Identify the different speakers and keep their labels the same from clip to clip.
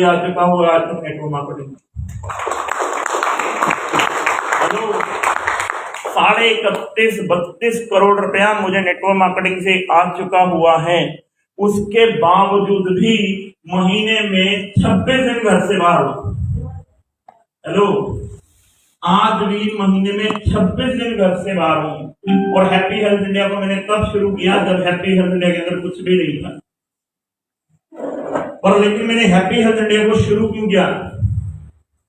Speaker 1: भी आ चुका हूँ आज तक नेटवर्क मार्केटिंग। हेलो, 31.32 करोड़ रुपया मुझे नेटवर्क मार्केटिंग से आ चुका हुआ है। उसके बावजूद भी महीने में 26 दिन घर से बाहर हूं। हेलो, आज भी महीने में 26 दिन घर से बाहर हूं। और हैप्पी हेल्थ इंडिया को मैंने तब शुरू किया जब हैप्पी हेल्थ इंडिया के अंदर कुछ भी नहीं था। पर लेकिन मैंने हैप्पी हेल्थ इंडिया को शुरू क्यों किया,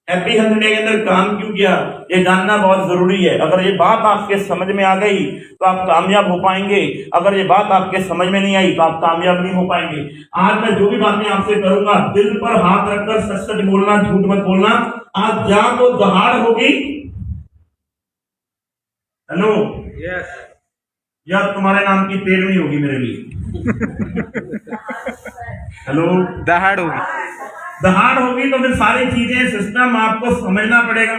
Speaker 1: हैप्पी हेल्थ इंडिया के अंदर काम क्यों किया, ये जानना बहुत जरूरी है। अगर ये बात आपके समझ में आ गई तो आप कामयाब हो पाएंगे। अगर ये बात आपके समझ में नहीं आई तो आप कामयाब नहीं हो पाएंगे। आज मैं जो भी बातें आपसे करूंगा, दिल पर हाथ रखकर सच सच बोलना, झूठ मत बोलना। आज जहां तो दहाड़ होगी। हेलो,
Speaker 2: यस,
Speaker 1: या तुम्हारे नाम की तेरहवीं होगी मेरे लिए। हेलो,
Speaker 2: दहाड़ होगी,
Speaker 1: दहाड़ होगी तो फिर सारी चीजें सिस्टम आपको समझना पड़ेगा।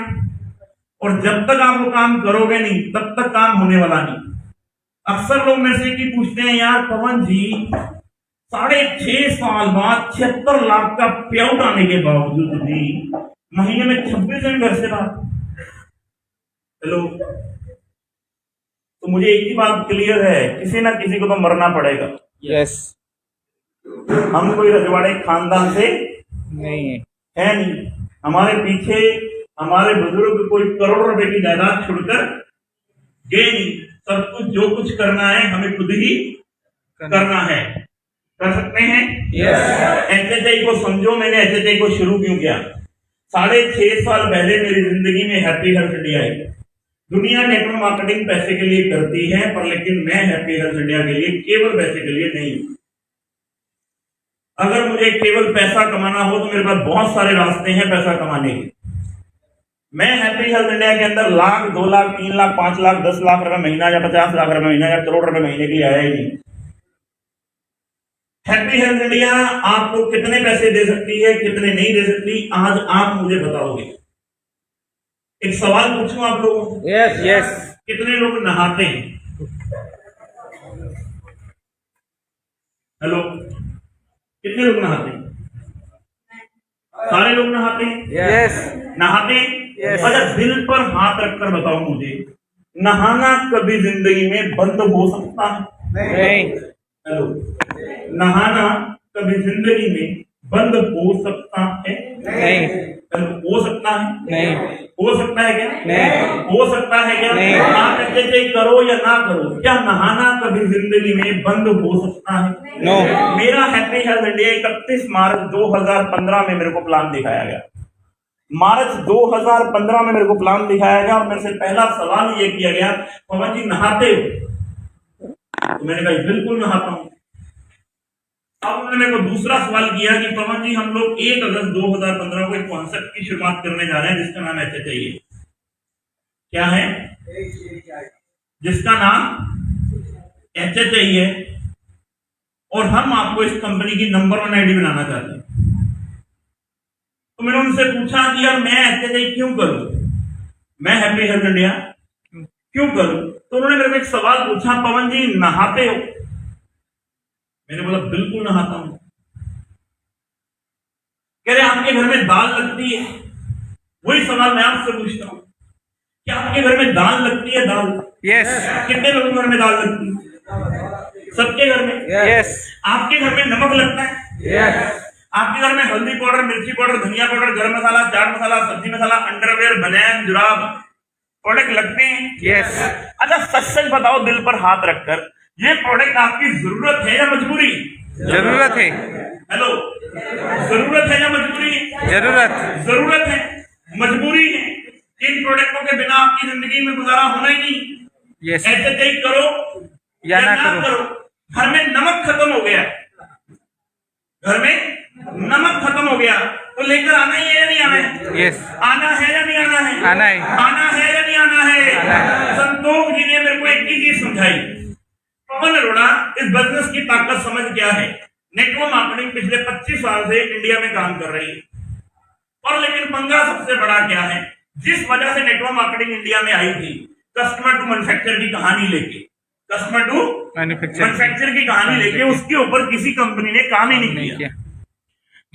Speaker 1: और जब तक आप वो काम करोगे नहीं तब तक काम होने वाला नहीं। अक्सर लोग मेरे से की पूछते हैं, यार पवन जी 6.5 साल बाद 76 लाख का पेआउट आने के बावजूद भी महीने में 26 दिन घर से बाहर। हेलो, तो मुझे एक ही बात क्लियर है, किसी ना किसी को तो मरना पड़ेगा।
Speaker 2: यस,
Speaker 1: हम कोई रजवाड़े खानदान से
Speaker 2: नहीं
Speaker 1: है नहीं। हमारे पीछे हमारे बुजुर्ग कोई करोड़ों रुपए की जायदाद छोड़कर गए नहीं। सब कुछ जो कुछ करना है हमें खुद ही करना है। कर सकते हैं।
Speaker 2: यस,
Speaker 1: एचएचआई को समझो, मैंने एचएचआई को शुरू क्यों किया। 6.5 साल पहले मेरी जिंदगी में हैप्पी हेल्थ इंडिया आई। दुनिया नेटवर्क मार्केटिंग पैसे के लिए करती है, पर लेकिन मैं हैप्पी हेल्थ इंडिया के लिए केवल पैसे के लिए नहीं। अगर मुझे केवल पैसा कमाना हो तो मेरे पास बहुत सारे रास्ते हैं पैसा कमाने के। मैं हैप्पी हेल्थ इंडिया के अंदर लाख, 2 लाख, 3 लाख, 5 लाख, 10 लाख रुपए महीना या 50 लाख रुपए महीना या करोड़ रुपए महीने के लिए आया ही नहीं। हैप्पी हेल्थ इंडिया आपको कितने पैसे दे सकती है, कितने नहीं दे सकती, आज आप मुझे बताओगे। एक सवाल पूछूं आप लोगों को।
Speaker 2: यस, यस,
Speaker 1: कितने लोग नहाते हैं? हेलो, कितने लोग नहाते हैं? सारे लोग नहाते हैं।
Speaker 2: यस,
Speaker 1: नहाते हैं।
Speaker 2: Yes.
Speaker 1: अच्छा, दिल पर हाथ रखकर बताओ मुझे, नहाना कभी जिंदगी में बंद हो सकता है?
Speaker 2: नहीं,
Speaker 1: हेलो, नहाना कभी जिंदगी में बंद हो सकता है?
Speaker 2: नहीं,
Speaker 1: हेलो, हो सकता है?
Speaker 2: नहीं,
Speaker 1: हो सकता है क्या?
Speaker 2: नहीं,
Speaker 1: हो सकता है क्या?
Speaker 2: नहीं।
Speaker 1: आप कहते करो या ना करो, क्या नहाना कभी जिंदगी में बंद हो सकता है?
Speaker 2: नो।
Speaker 1: मेरा हैप्पी हेल्थ इंडिया 31 मार्च 2015 में मेरे को प्लान दिखाया गया। मार्च 2015 में मेरे को प्लान दिखाया गया और मेरे से पहला सवाल ये किया गया, पवन जी नहाते हो? तो मैंने कहा बिल्कुल नहाता हूं। अब उन्होंने मेरे को दूसरा सवाल किया कि पवन जी हम लोग 1 अगस्त 2015 को एक कॉन्सेप्ट की शुरुआत करने जा रहे हैं जिसका नाम एचएचआई है। क्या है? जिसका नाम एचएचआई है। और हम आपको इस कंपनी की नंबर 1 आईडी बनाना चाहते हैं। तो मैंने उनसे पूछा कि यार मैं एचएचआई क्यों करूं, मैं हैप्पी हेल्थ इंडिया क्यों करूं? तो उन्होंने मेरे को एक सवाल पूछा, पवन जी नहाते हो? मैंने बोला बिल्कुल नहाता हूं। कह रहे आपके घर में दाल लगती है? वही सवाल मैं आपसे पूछता हूं, क्या आपके घर में दाल लगती है? दाल
Speaker 2: यस,
Speaker 1: कितने लोगों के घर में दाल लगती है? सबके घर में।
Speaker 2: यस,
Speaker 1: आपके घर में नमक लगता है?
Speaker 2: यस,
Speaker 1: आपके घर में हल्दी पाउडर, मिर्ची पाउडर, धनिया पाउडर, गरम मसाला, चाट मसाला, सब्जी मसाला, अंडरवेयर, बनैन, जुराब प्रोडक्ट लगते हैं?
Speaker 2: यस।
Speaker 1: अच्छा, सच सच बताओ दिल पर हाथ रखकर, ये प्रोडक्ट आपकी जरूरत है या मजबूरी?
Speaker 2: जरूरत है,
Speaker 1: हेलो, जरूरत है या मजबूरी?
Speaker 2: जरूरत,
Speaker 1: जरूरत है, मजबूरी है। इन प्रोडक्टों के बिना आपकी जिंदगी में गुजारा होना ही नहीं।
Speaker 2: यस,
Speaker 1: ऐसे तय करो
Speaker 2: या ना करो।
Speaker 1: घर में नमक खत्म हो गया, घर में नमक खत्म हो गया तो लेकर आना ही है या नहीं आना है?
Speaker 2: यस,
Speaker 1: आना है या नहीं आना है?
Speaker 2: आना है,
Speaker 1: आना है या नहीं आना है?
Speaker 2: आना है।
Speaker 1: संतोष जी ने मेरे को एक ही चीज समझाई, पवन अरोड़ा इस बिजनेस की ताकत समझ क्या है। नेटवर्क मार्केटिंग पिछले 25 साल से इंडिया में काम कर रही है, और लेकिन पंगा सबसे बड़ा क्या है, जिस वजह से नेटवर्क मार्केटिंग इंडिया में आई थी, कस्टमर टू मैन्युफैक्चर की कहानी लेके, कस्टमर टू मैन्युफैक्चर की कहानी लेके, उसके ऊपर किसी कंपनी ने काम ही नहीं किया।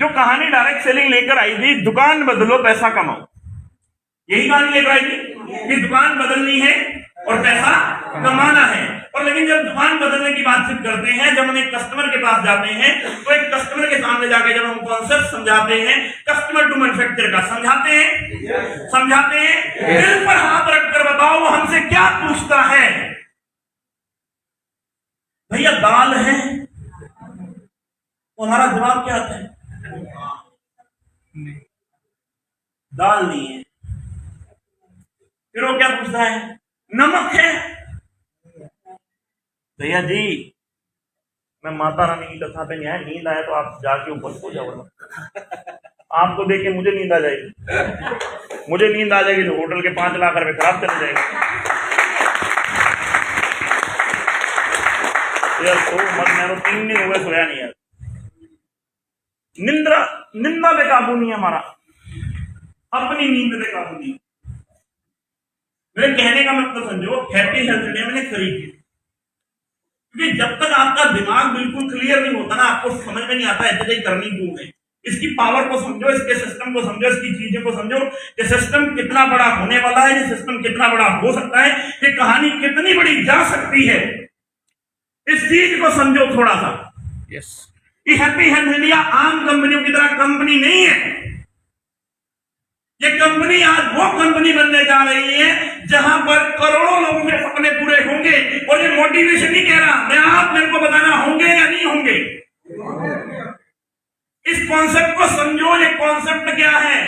Speaker 1: जो कहानी डायरेक्ट सेलिंग लेकर आई थी, दुकान बदलो पैसा कमाओ, यही कहानी लेकर आई थी कि दुकान बदलनी है और पैसा कमाना है। और लेकिन जब दुकान बदलने की बातचीत करते हैं, जब हम एक कस्टमर के पास जाते हैं, तो एक कस्टमर के सामने जाके जब हम कॉन्सेप्ट समझाते हैं, कस्टमर टू मैन्युफैक्चर का समझाते हैं, दिल पर हाथ रखकर बताओ वो हमसे क्या पूछता है? भैया दाल है, तो हमारा जवाब क्या आता है? दाल नहीं है। फिर वो क्या पूछता है? नमक है। भैया जी, मैं माता रानी की कथा पे नहीं आया, नींद आया तो आप जाके ऊपर सो जाओ ना। आपको देख के मुझे नींद आ जाएगी, मुझे नींद आ जाएगी तो होटल के 5 लाख रुपए खराब चले जाएंगे। यार सो मत, मैं तो 3 दिन हो गए सोया नहीं यार। निंदा पे काबू नहीं है हमारा, अपनी नींद पे काबू नहीं। मेरे कहने का मतलब समझो, हैप्पी हेल्थ डे मैंने खरीदी, क्योंकि जब तक आपका दिमाग बिल्कुल क्लियर नहीं होता ना, आपको समझ में नहीं आता एक्सरसाइज करनी क्यों है। इसकी पावर को समझो, इसके सिस्टम को समझो, इसकी चीजों को समझो कि सिस्टम कितना बड़ा होने वाला है, ये सिस्टम कितना बड़ा हो सकता है, ये कहानी कितनी बड़ी जा सकती है, इस चीज को समझो थोड़ा सा।
Speaker 2: यस।
Speaker 1: ये हैप्पी हेल्थ इंडिया आम कंपनियों की तरह कंपनी नहीं है। ये कंपनी आज वो कंपनी बनने जा रही है जहां पर करोड़ों लोगों के सपने पूरे होंगे। और ये मोटिवेशन नहीं कह रहा मैं, आप मेरे को बताना होंगे या नहीं होंगे। इस कॉन्सेप्ट को समझो, ये कॉन्सेप्ट क्या है।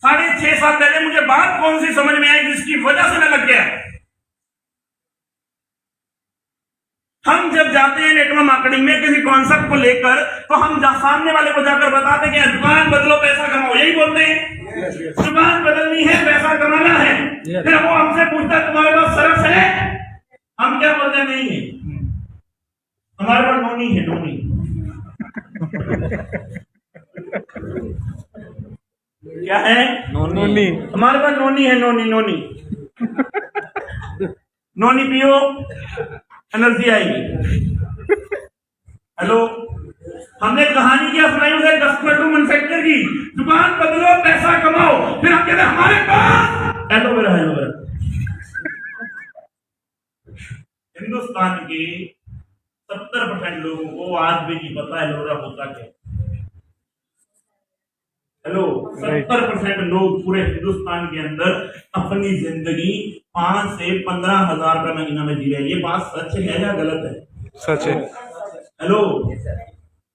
Speaker 1: 6.5 साल पहले मुझे बात कौन सी समझ में आई जिसकी वजह से मैं लग गया। हम जब जाते हैं नेटवर्क मार्केटिंग में किसी कॉन्सेप्ट को लेकर, तो हम सामने वाले को जाकर बताते हैं कि दुकान बदलो पैसा कमाओ, यही बोलते हैं। दुकान बदलनी है, पैसा कमाना है। फिर वो हमसे पूछता है तुम्हारे पास सरस है? हम क्या बोलते हैं? नहीं है, हमारे पास नोनी है। नोनी क्या है?
Speaker 2: नोनी।
Speaker 1: हमारे पास नोनी है। नोनी नोनी पियो, एनर्जी आएगी। हेलो, हमने कहानी क्या सुनाई उसे? कस्टमर टू मैन्युफैक्चर की, दुकान बदलो पैसा कमाओ। फिर हम कहते हैं हमारे पास एलोवेरा। हिंदुस्तान के 70% लोगों को आज भी नहीं पता एलोवेरा होता क्या। हेलो, 70% लोग पूरे हिंदुस्तान के अंदर अपनी जिंदगी 5 से 15 हजार रुपए महीना में जी रहे हैं। ये बात सच है या गलत है?
Speaker 2: सच है।
Speaker 1: हेलो,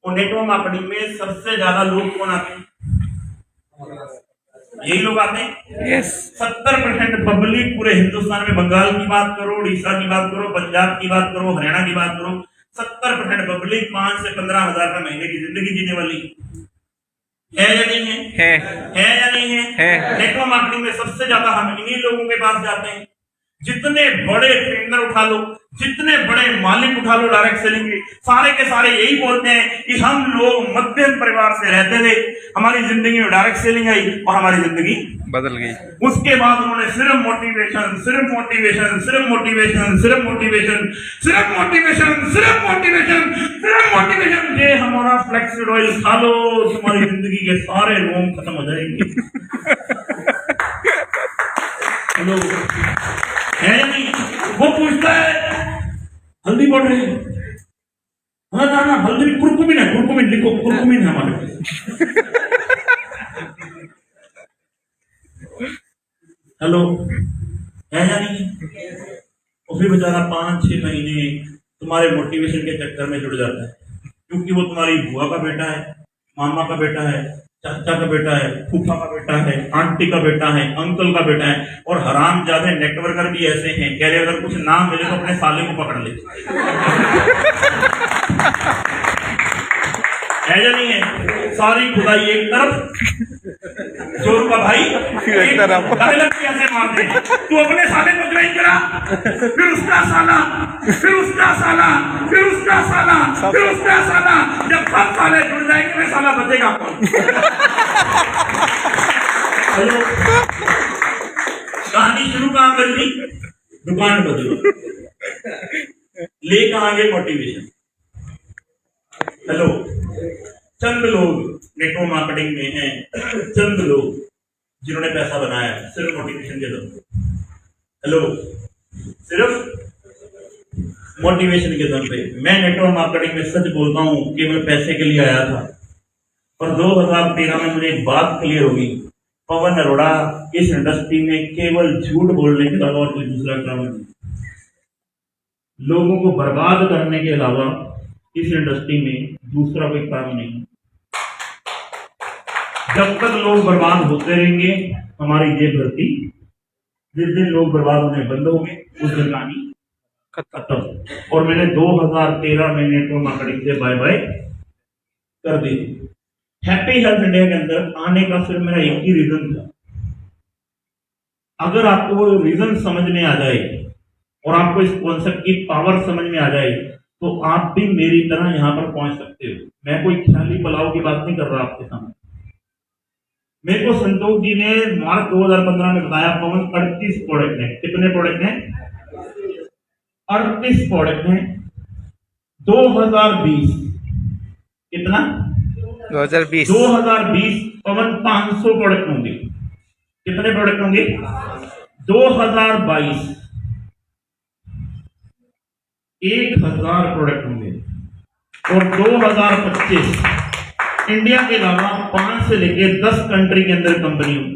Speaker 1: और नेटवर्क मार्केटिंग में सबसे ज्यादा लोग कौन आते हैं? यही लोग आते हैं।
Speaker 2: यस।
Speaker 1: 70% पब्लिक पूरे हिंदुस्तान में, बंगाल की बात करो, उड़ीसा की बात करो, पंजाब की बात करो, हरियाणा की बात करो, 70% पब्लिक 5 से 15 हजार रुपए महीने की जिंदगी जीने वाली है या नहीं है? है या नहीं है? नेटवर्क मार्केटिंग में सबसे ज्यादा हम इन्हीं लोगों के पास जाते हैं। जितने बड़े ट्रेनर उठा लो, जितने बड़े मालिक उठा लो डायरेक्ट सेलिंग के, सारे के सारे यही बोलते हैं कि हम लोग मध्यम परिवार से रहते थे, हमारी जिंदगी में डायरेक्ट सेलिंग आई और हमारी जिंदगी
Speaker 2: बदल गई।
Speaker 1: उसके बाद उन्होंने सिर्फ मोटिवेशन, सिर्फ मोटिवेशन, सिर्फ मोटिवेशन, सिर्फ मोटिवेशन, सिर्फ मोटिवेशन, सिर्फ मोटिवेशन, सिर्फ मोटिवेशन। ये हमारा फ्लेक्सिड ऑयल खा लो, तुम्हारी जिंदगी के सारे रोम खत्म हो जाएंगे। हेलो, है या नहीं? वो पूछता है हल्दी बोल रहे हैं? हाँ ना ना, हल्दी कुरकुमिन है, कुरकुमिन लिखो, कुरकुमिन है हमारे पास। हेलो, है या नहीं? और फिर बेचारा 5-6 महीने तुम्हारे मोटिवेशन के चक्कर में जुड़ जाता है, क्योंकि वो तुम्हारी बुआ का बेटा है, मामा का बेटा है, चाचा का बेटा है, फूफा का बेटा है, आंटी का बेटा है, अंकल का बेटा है। और हरामजादे नेटवर्कर भी ऐसे हैं, कह रहे अगर कुछ ना मिले तो अपने साले को पकड़ ले। है या नहीं है? सारी खुदाई एक तरफ, चोर का भाई एक तरफ। कैसे मारते हैं? तू अपने साले को ज्वाइन करा, फिर उसका साला, फिर उसका साला, फिर उसका साला, फिर उसका साला। जब सब साले जुड़ जाएंगे मैं साला बचेगा कौन? हेलो, कहानी शुरू कहां कर दी? दुकान बदलो, ले कहां गए? मोटिवेशन। हेलो, चंद लोग नेटवर्क मार्केटिंग में हैं, चंद लोग जिन्होंने पैसा बनाया है सिर्फ मोटिवेशन के दम पे। हेलो, सिर्फ मोटिवेशन के दम पे। मैं नेटवर्क मार्केटिंग में सच बोलता हूँ, केवल पैसे के लिए आया था, पर 2013 में मुझे एक बात क्लियर होगी, पवन अरोड़ा इस इंडस्ट्री में केवल झूठ बोलने के अलावा और कोई दूसरा काम नहीं, लोगों को बर्बाद करने के अलावा इस इंडस्ट्री में दूसरा कोई काम नहीं। जब तक लोग बर्बाद होते रहेंगे हमारी ये भर्ती, जिस दिन लोग बर्बाद होने बंद हो गए उस दिन कहानी खत्म। और मैंने 2013 में नेटवर्क मार्केटिंग से बाय बाय कर दी। हैप्पी हेल्थ इंडिया के अंदर आने का सिर्फ मेरा एक ही रीजन था। अगर आपको वो रीजन समझ में आ जाए और आपको इस कॉन्सेप्ट की पावर समझ में आ जाए तो आप भी मेरी तरह यहां पर पहुंच सकते हो। मैं कोई ख्याली पुलाव की बात नहीं कर रहा आपके सामने। मेरे को संतोष जी ने मार्च 2015 में बताया, पवन 38 प्रोडक्ट हैं। कितने प्रोडक्ट हैं? 38 प्रोडक्ट हैं। 2020 कितना? 2020 पवन 500 प्रोडक्ट होंगे। कितने प्रोडक्ट होंगे? 2022 1000 प्रोडक्ट होंगे। और 2025 इंडिया के अलावा 5 से लेकर 10 कंट्री के अंदर कंपनी होगी।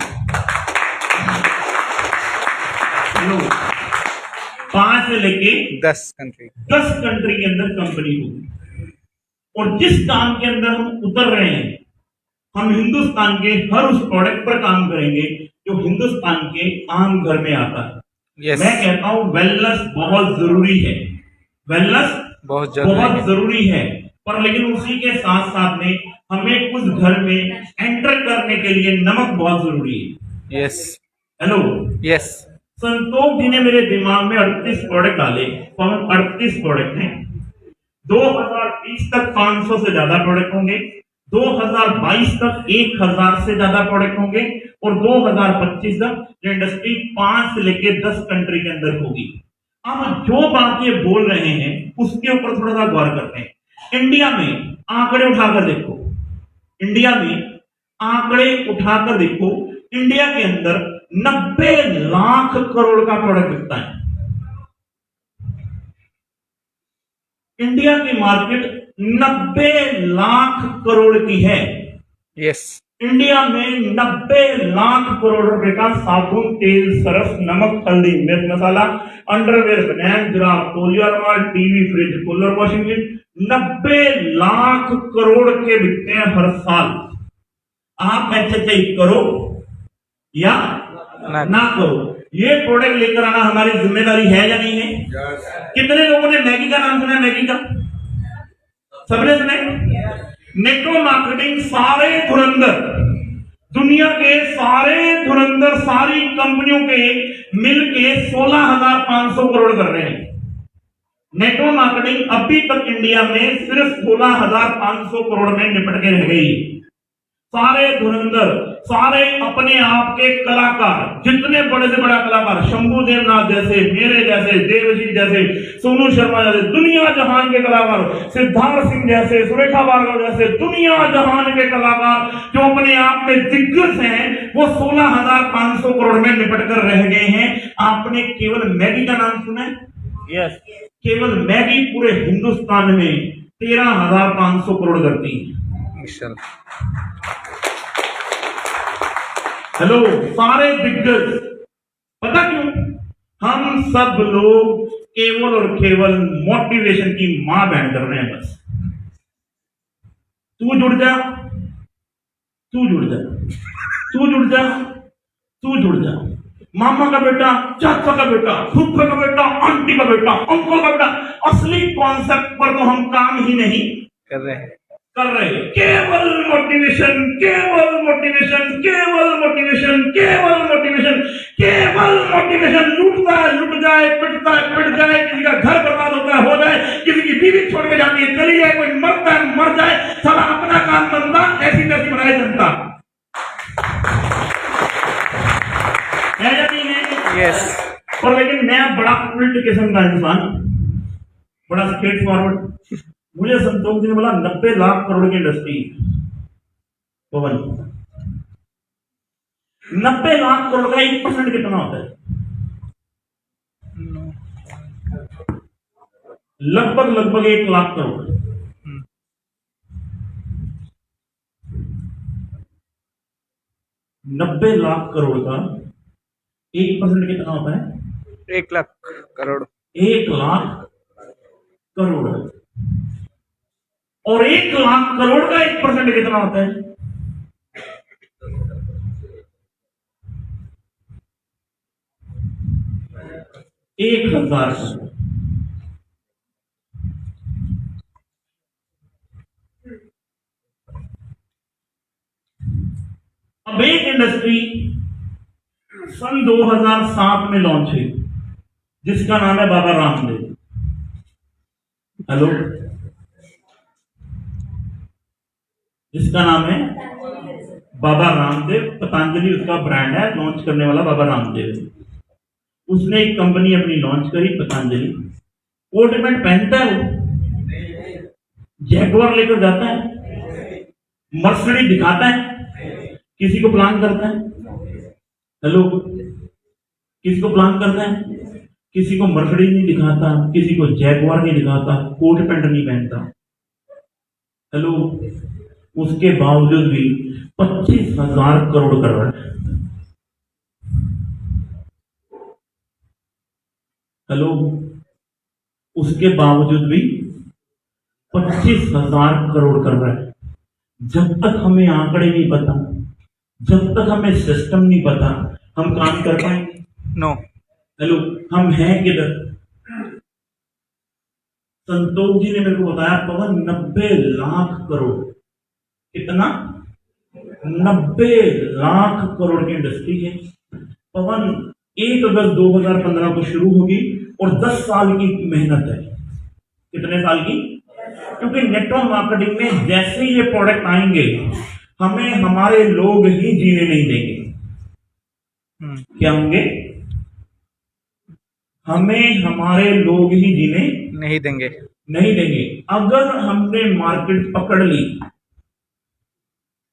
Speaker 1: 5 से लेके 10 कंट्री के अंदर कंपनी होगी। और जिस काम के अंदर हम उतर रहे हैं, हम हिंदुस्तान के हर उस प्रोडक्ट पर काम करेंगे जो हिंदुस्तान के आम घर में आता है। मैं कहता हूं वेलनेस बहुत जरूरी है, वेलनेस बहुत जरूरी है, पर लेकिन उसी के साथ साथ में हमें उस घर में एंटर करने के लिए नमक बहुत जरूरी है। हेलो, संतोष जी ने मेरे दिमाग में 38 प्रोडक्ट डाले। 38 प्रोडक्ट हैं। 2020 तक 500 से ज्यादा प्रोडक्ट होंगे। 2022 तक 1000 से ज्यादा प्रोडक्ट होंगे। और 2025 तक ये इंडस्ट्री 5 से लेकर 10 कंट्री के अंदर होगी। अब जो बात ये बोल रहे हैं उसके ऊपर थोड़ा सा गौर करते हैं। इंडिया में आंकड़े उठाकर देखो, इंडिया में आंकड़े उठाकर देखो, इंडिया के अंदर 90 लाख करोड़ का प्रोडक्ट बिकता है। इंडिया की मार्केट 90 लाख करोड़ की है। इंडिया में 90 लाख करोड़ रुपए का साबुन, तेल, सरफ, नमक, हल्दी, मिर्च मसाला, अंडरवेयर, बनैन, जुराब, तौलिया, रुमाल, TV, fridge, cooler, washing machine 90 lakh crore के बिकते हैं हर साल। आप HHI करो या ना करो, ये प्रोडक्ट लेकर आना हमारी जिम्मेदारी है या नहीं है? कितने लोगों ने मैगी का नाम सुना? मैगी का सबने सुना? नेटवर्क मार्केटिंग सारे धुरंधर, दुनिया के सारे धुरंधर, सारी कंपनियों के मिलके 16,500 करोड़ कर रहे हैं। नेटवर्क मार्केटिंग अभी तक इंडिया में सिर्फ 16,500 करोड़ में निपट के रह गई। सारे धुरंधर, सारे अपने आप के कलाकार, जितने बड़े से बड़ा कलाकार, शंभू देवनाथ जैसे, मेरे जैसे, देवजी जैसे, सोनू शर्मा जैसे, दुनिया जहान के कलाकार, सिद्धार्थ सिंह जैसे, सुरेखा भार्गव जैसे, दुनिया जहान के कलाकार जो अपने आप में दिग्गज हैं, वो 16,500 करोड़ में निपट कर रह गए हैं। आपने केवल मैगी का नाम सुना है? केवल मैगी पूरे हिंदुस्तान में 13,500 करोड़ करती है। हेलो, सारे दिग्गज। पता क्यों? हम सब लोग केवल और केवल मोटिवेशन की मां बहन कर रहे हैं। बस तू जुड़ जा, तू जुड़ जा, तू जुड़ जा, तू जुड़ जा। मामा का बेटा, चाचा का बेटा, फूफे का बेटा, आंटी का बेटा, अंकल का बेटा, असली कॉन्सेप्ट पर तो हम काम ही नहीं कर रहे। केवल मोटिवेशन, केवल मोटिवेशन, केवल मोटिवेशन, केवल मोटिवेशन, केवल मोटिवेशन। लूटता है लूट जाए, पिटता है पिट जाए, किसी का घर बर्बाद होता है हो जाए, किसी की बीवी छोड़ के जाती है चली जाए, कोई मरता है मर जाए, साला अपना काम बनता, ऐसी तैसी बनाए जनता है या नहीं है? और लेकिन मैं बड़ा उल्ट किस्म का इंसान, बड़ा स्ट्रेट फॉरवर्ड। मुझे संतोष जी ने बोला 90 लाख करोड़ की इंडस्ट्री, पवन, 90 लाख करोड़ का 1% कितना होता है? लगभग 1 लाख करोड़। 90 लाख करोड़ का 1% कितना होता है?
Speaker 2: 1 लाख करोड़।
Speaker 1: 1 लाख करोड़। और 1 लाख करोड़ का 1% कितना होता है? 1000 करोड़। अब एक इंडस्ट्री सन 2007 में लॉन्च हुई जिसका नाम है बाबा रामदेव। हेलो, जिसका नाम है बाबा रामदेव। पतंजलि उसका ब्रांड है, लॉन्च करने वाला बाबा रामदेव है। उसने एक कंपनी अपनी लॉन्च करी, पतंजलि। कोट पैंट पहनता है वो, जैगुआर लेकर जाता है, मर्सिडीज दिखाता है, किसी को प्लान करता है। हेलो, किसी को प्लान करता है, किसी को मर्सिडीज नहीं दिखाता, किसी को जैगुआर नहीं दिखाता, कोट पैंट नहीं पहनता। हेलो, उसके बावजूद भी 25,000 करोड़ कर रहा है। हेलो, उसके बावजूद भी 25,000 करोड़ कर रहा है। जब तक हमें आंकड़े नहीं पता, जब तक हमें सिस्टम नहीं पता, हम काम कर पाएंगे?
Speaker 2: नो।
Speaker 1: हेलो, हम हैं किधर? संतोष जी ने मेरे को बताया पवन 90 लाख करोड़। कितना? 90 लाख करोड़ की इंडस्ट्री है पवन। 1 अगस्त 2015 को शुरू होगी और 10 साल की मेहनत है। कितने साल की? क्योंकि नेटवर्क मार्केटिंग में जैसे ही ये प्रोडक्ट आएंगे हमें हमारे लोग ही जीने नहीं देंगे। क्या होंगे? हमें हमारे लोग ही जीने
Speaker 2: नहीं देंगे।
Speaker 1: नहीं देंगे। अगर हमने मार्केट पकड़ ली,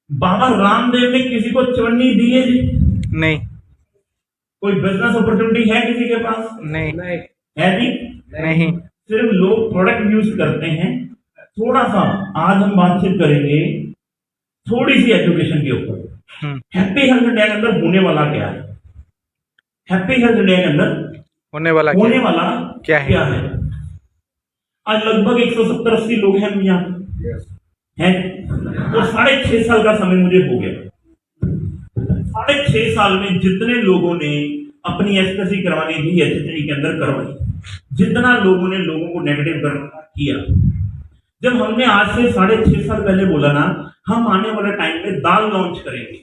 Speaker 1: बाबा रामदेव ने किसी को चवन्नी दी है जी? नहीं। कोई बिजनेस अपॉर्चुनिटी है किसी के पास? नहीं। है जी? नहीं। सिर्फ लोग प्रोडक्ट यूज करते हैं। थोड़ा सा आज हम बातचीत करेंगे थोड़ी सी एजुकेशन के ऊपर। हैप्पी हेल्थ इंडिया के अंदर होने वाला क्या है? हैप्पी हेल्थ इंडिया के अंदर होने वाला क्या है? आज लगभग 170-80 लोग हैं हम यहाँ हैं। तो 6.5 साल का समय मुझे हो गया। 6.5 साल में जितने लोगों ने अपनी एसपीसी करवानी थी एचएचडी के अंदर करवाई, जितना लोगों ने लोगों को नेगेटिव किया। जब हमने आज से 6.5 साल पहले बोला ना हम आने वाले टाइम में दाल लॉन्च करेंगे।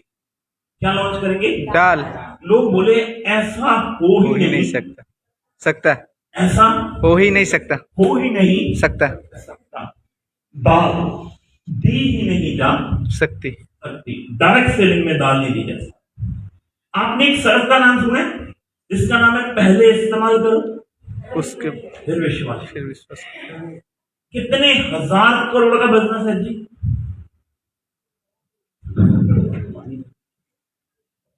Speaker 1: क्या लॉन्च करेंगे? दाल। लोग बोले ऐसा हो ही नहीं सकता। ऐसा हो ही नहीं सकता। दाल दी ही नहीं जा सकती। डायरेक्ट सेलिंग में दाल नहीं दी जा सकती। आपने एक सर्फ का नाम सुना है जिसका नाम है पहले इस्तेमाल करो उसके फिर विश्वास। कितने 1000 करोड़ का बिजनेस है जी?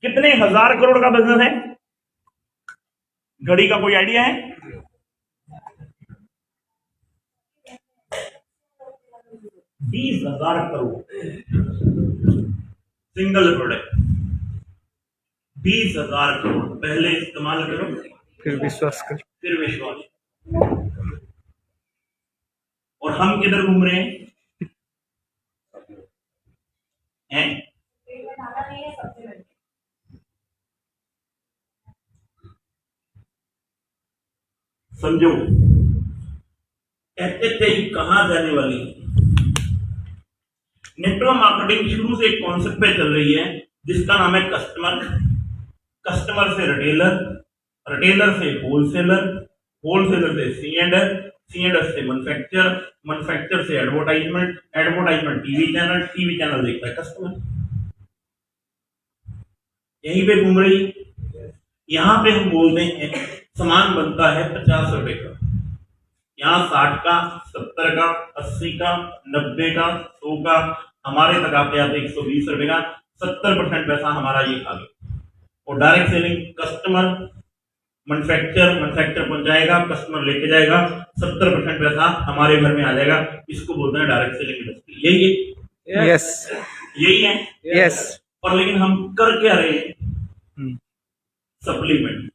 Speaker 1: कितने 1000 करोड़ का बिजनेस है? घड़ी का कोई आइडिया है? $20,000 करोड़ सिंगल प्रोडक्ट। 20,000 करोड़। पहले इस्तेमाल करो फिर विश्वास करो, फिर विश्वास। और हम किधर घूम रहे हैं? समझो, कहते थे कहां जाने वाली। नेटवर्क मार्केटिंग शुरू से एक कॉन्सेप्ट पे चल रही है जिसका नाम है कस्टमर, कस्टमर से रिटेलर, रिटेलर से होलसेलर, होलसेलर से सीएंडर, सीएंडर से मैन्युफैक्चरर, मैन्युफैक्चरर से advertisement, advertisement TV channel, TV channel देखता है कस्टमर। यहीं पे घूम रही। यहां पे हम बोलते हैं सामान बनता है 50 रुपए का, यहाँ 60 का, 70 का, 80 का, 90 का, 100 का, हमारे तक आके आते 120 रुपए का, 70% पैसा हमारा ये खा गया। और डायरेक्ट सेलिंग कस्टमर मैन्युफैक्चर पहुंचाएगा, कस्टमर लेके जाएगा, 70% पैसा हमारे घर में आ जाएगा। इसको बोलते हैं डायरेक्ट सेलिंग इंडस्ट्री। यही है,
Speaker 2: यस
Speaker 1: यही है।
Speaker 2: यस
Speaker 1: और लेकिन हम कर क्या रहे हैं? सप्लीमेंट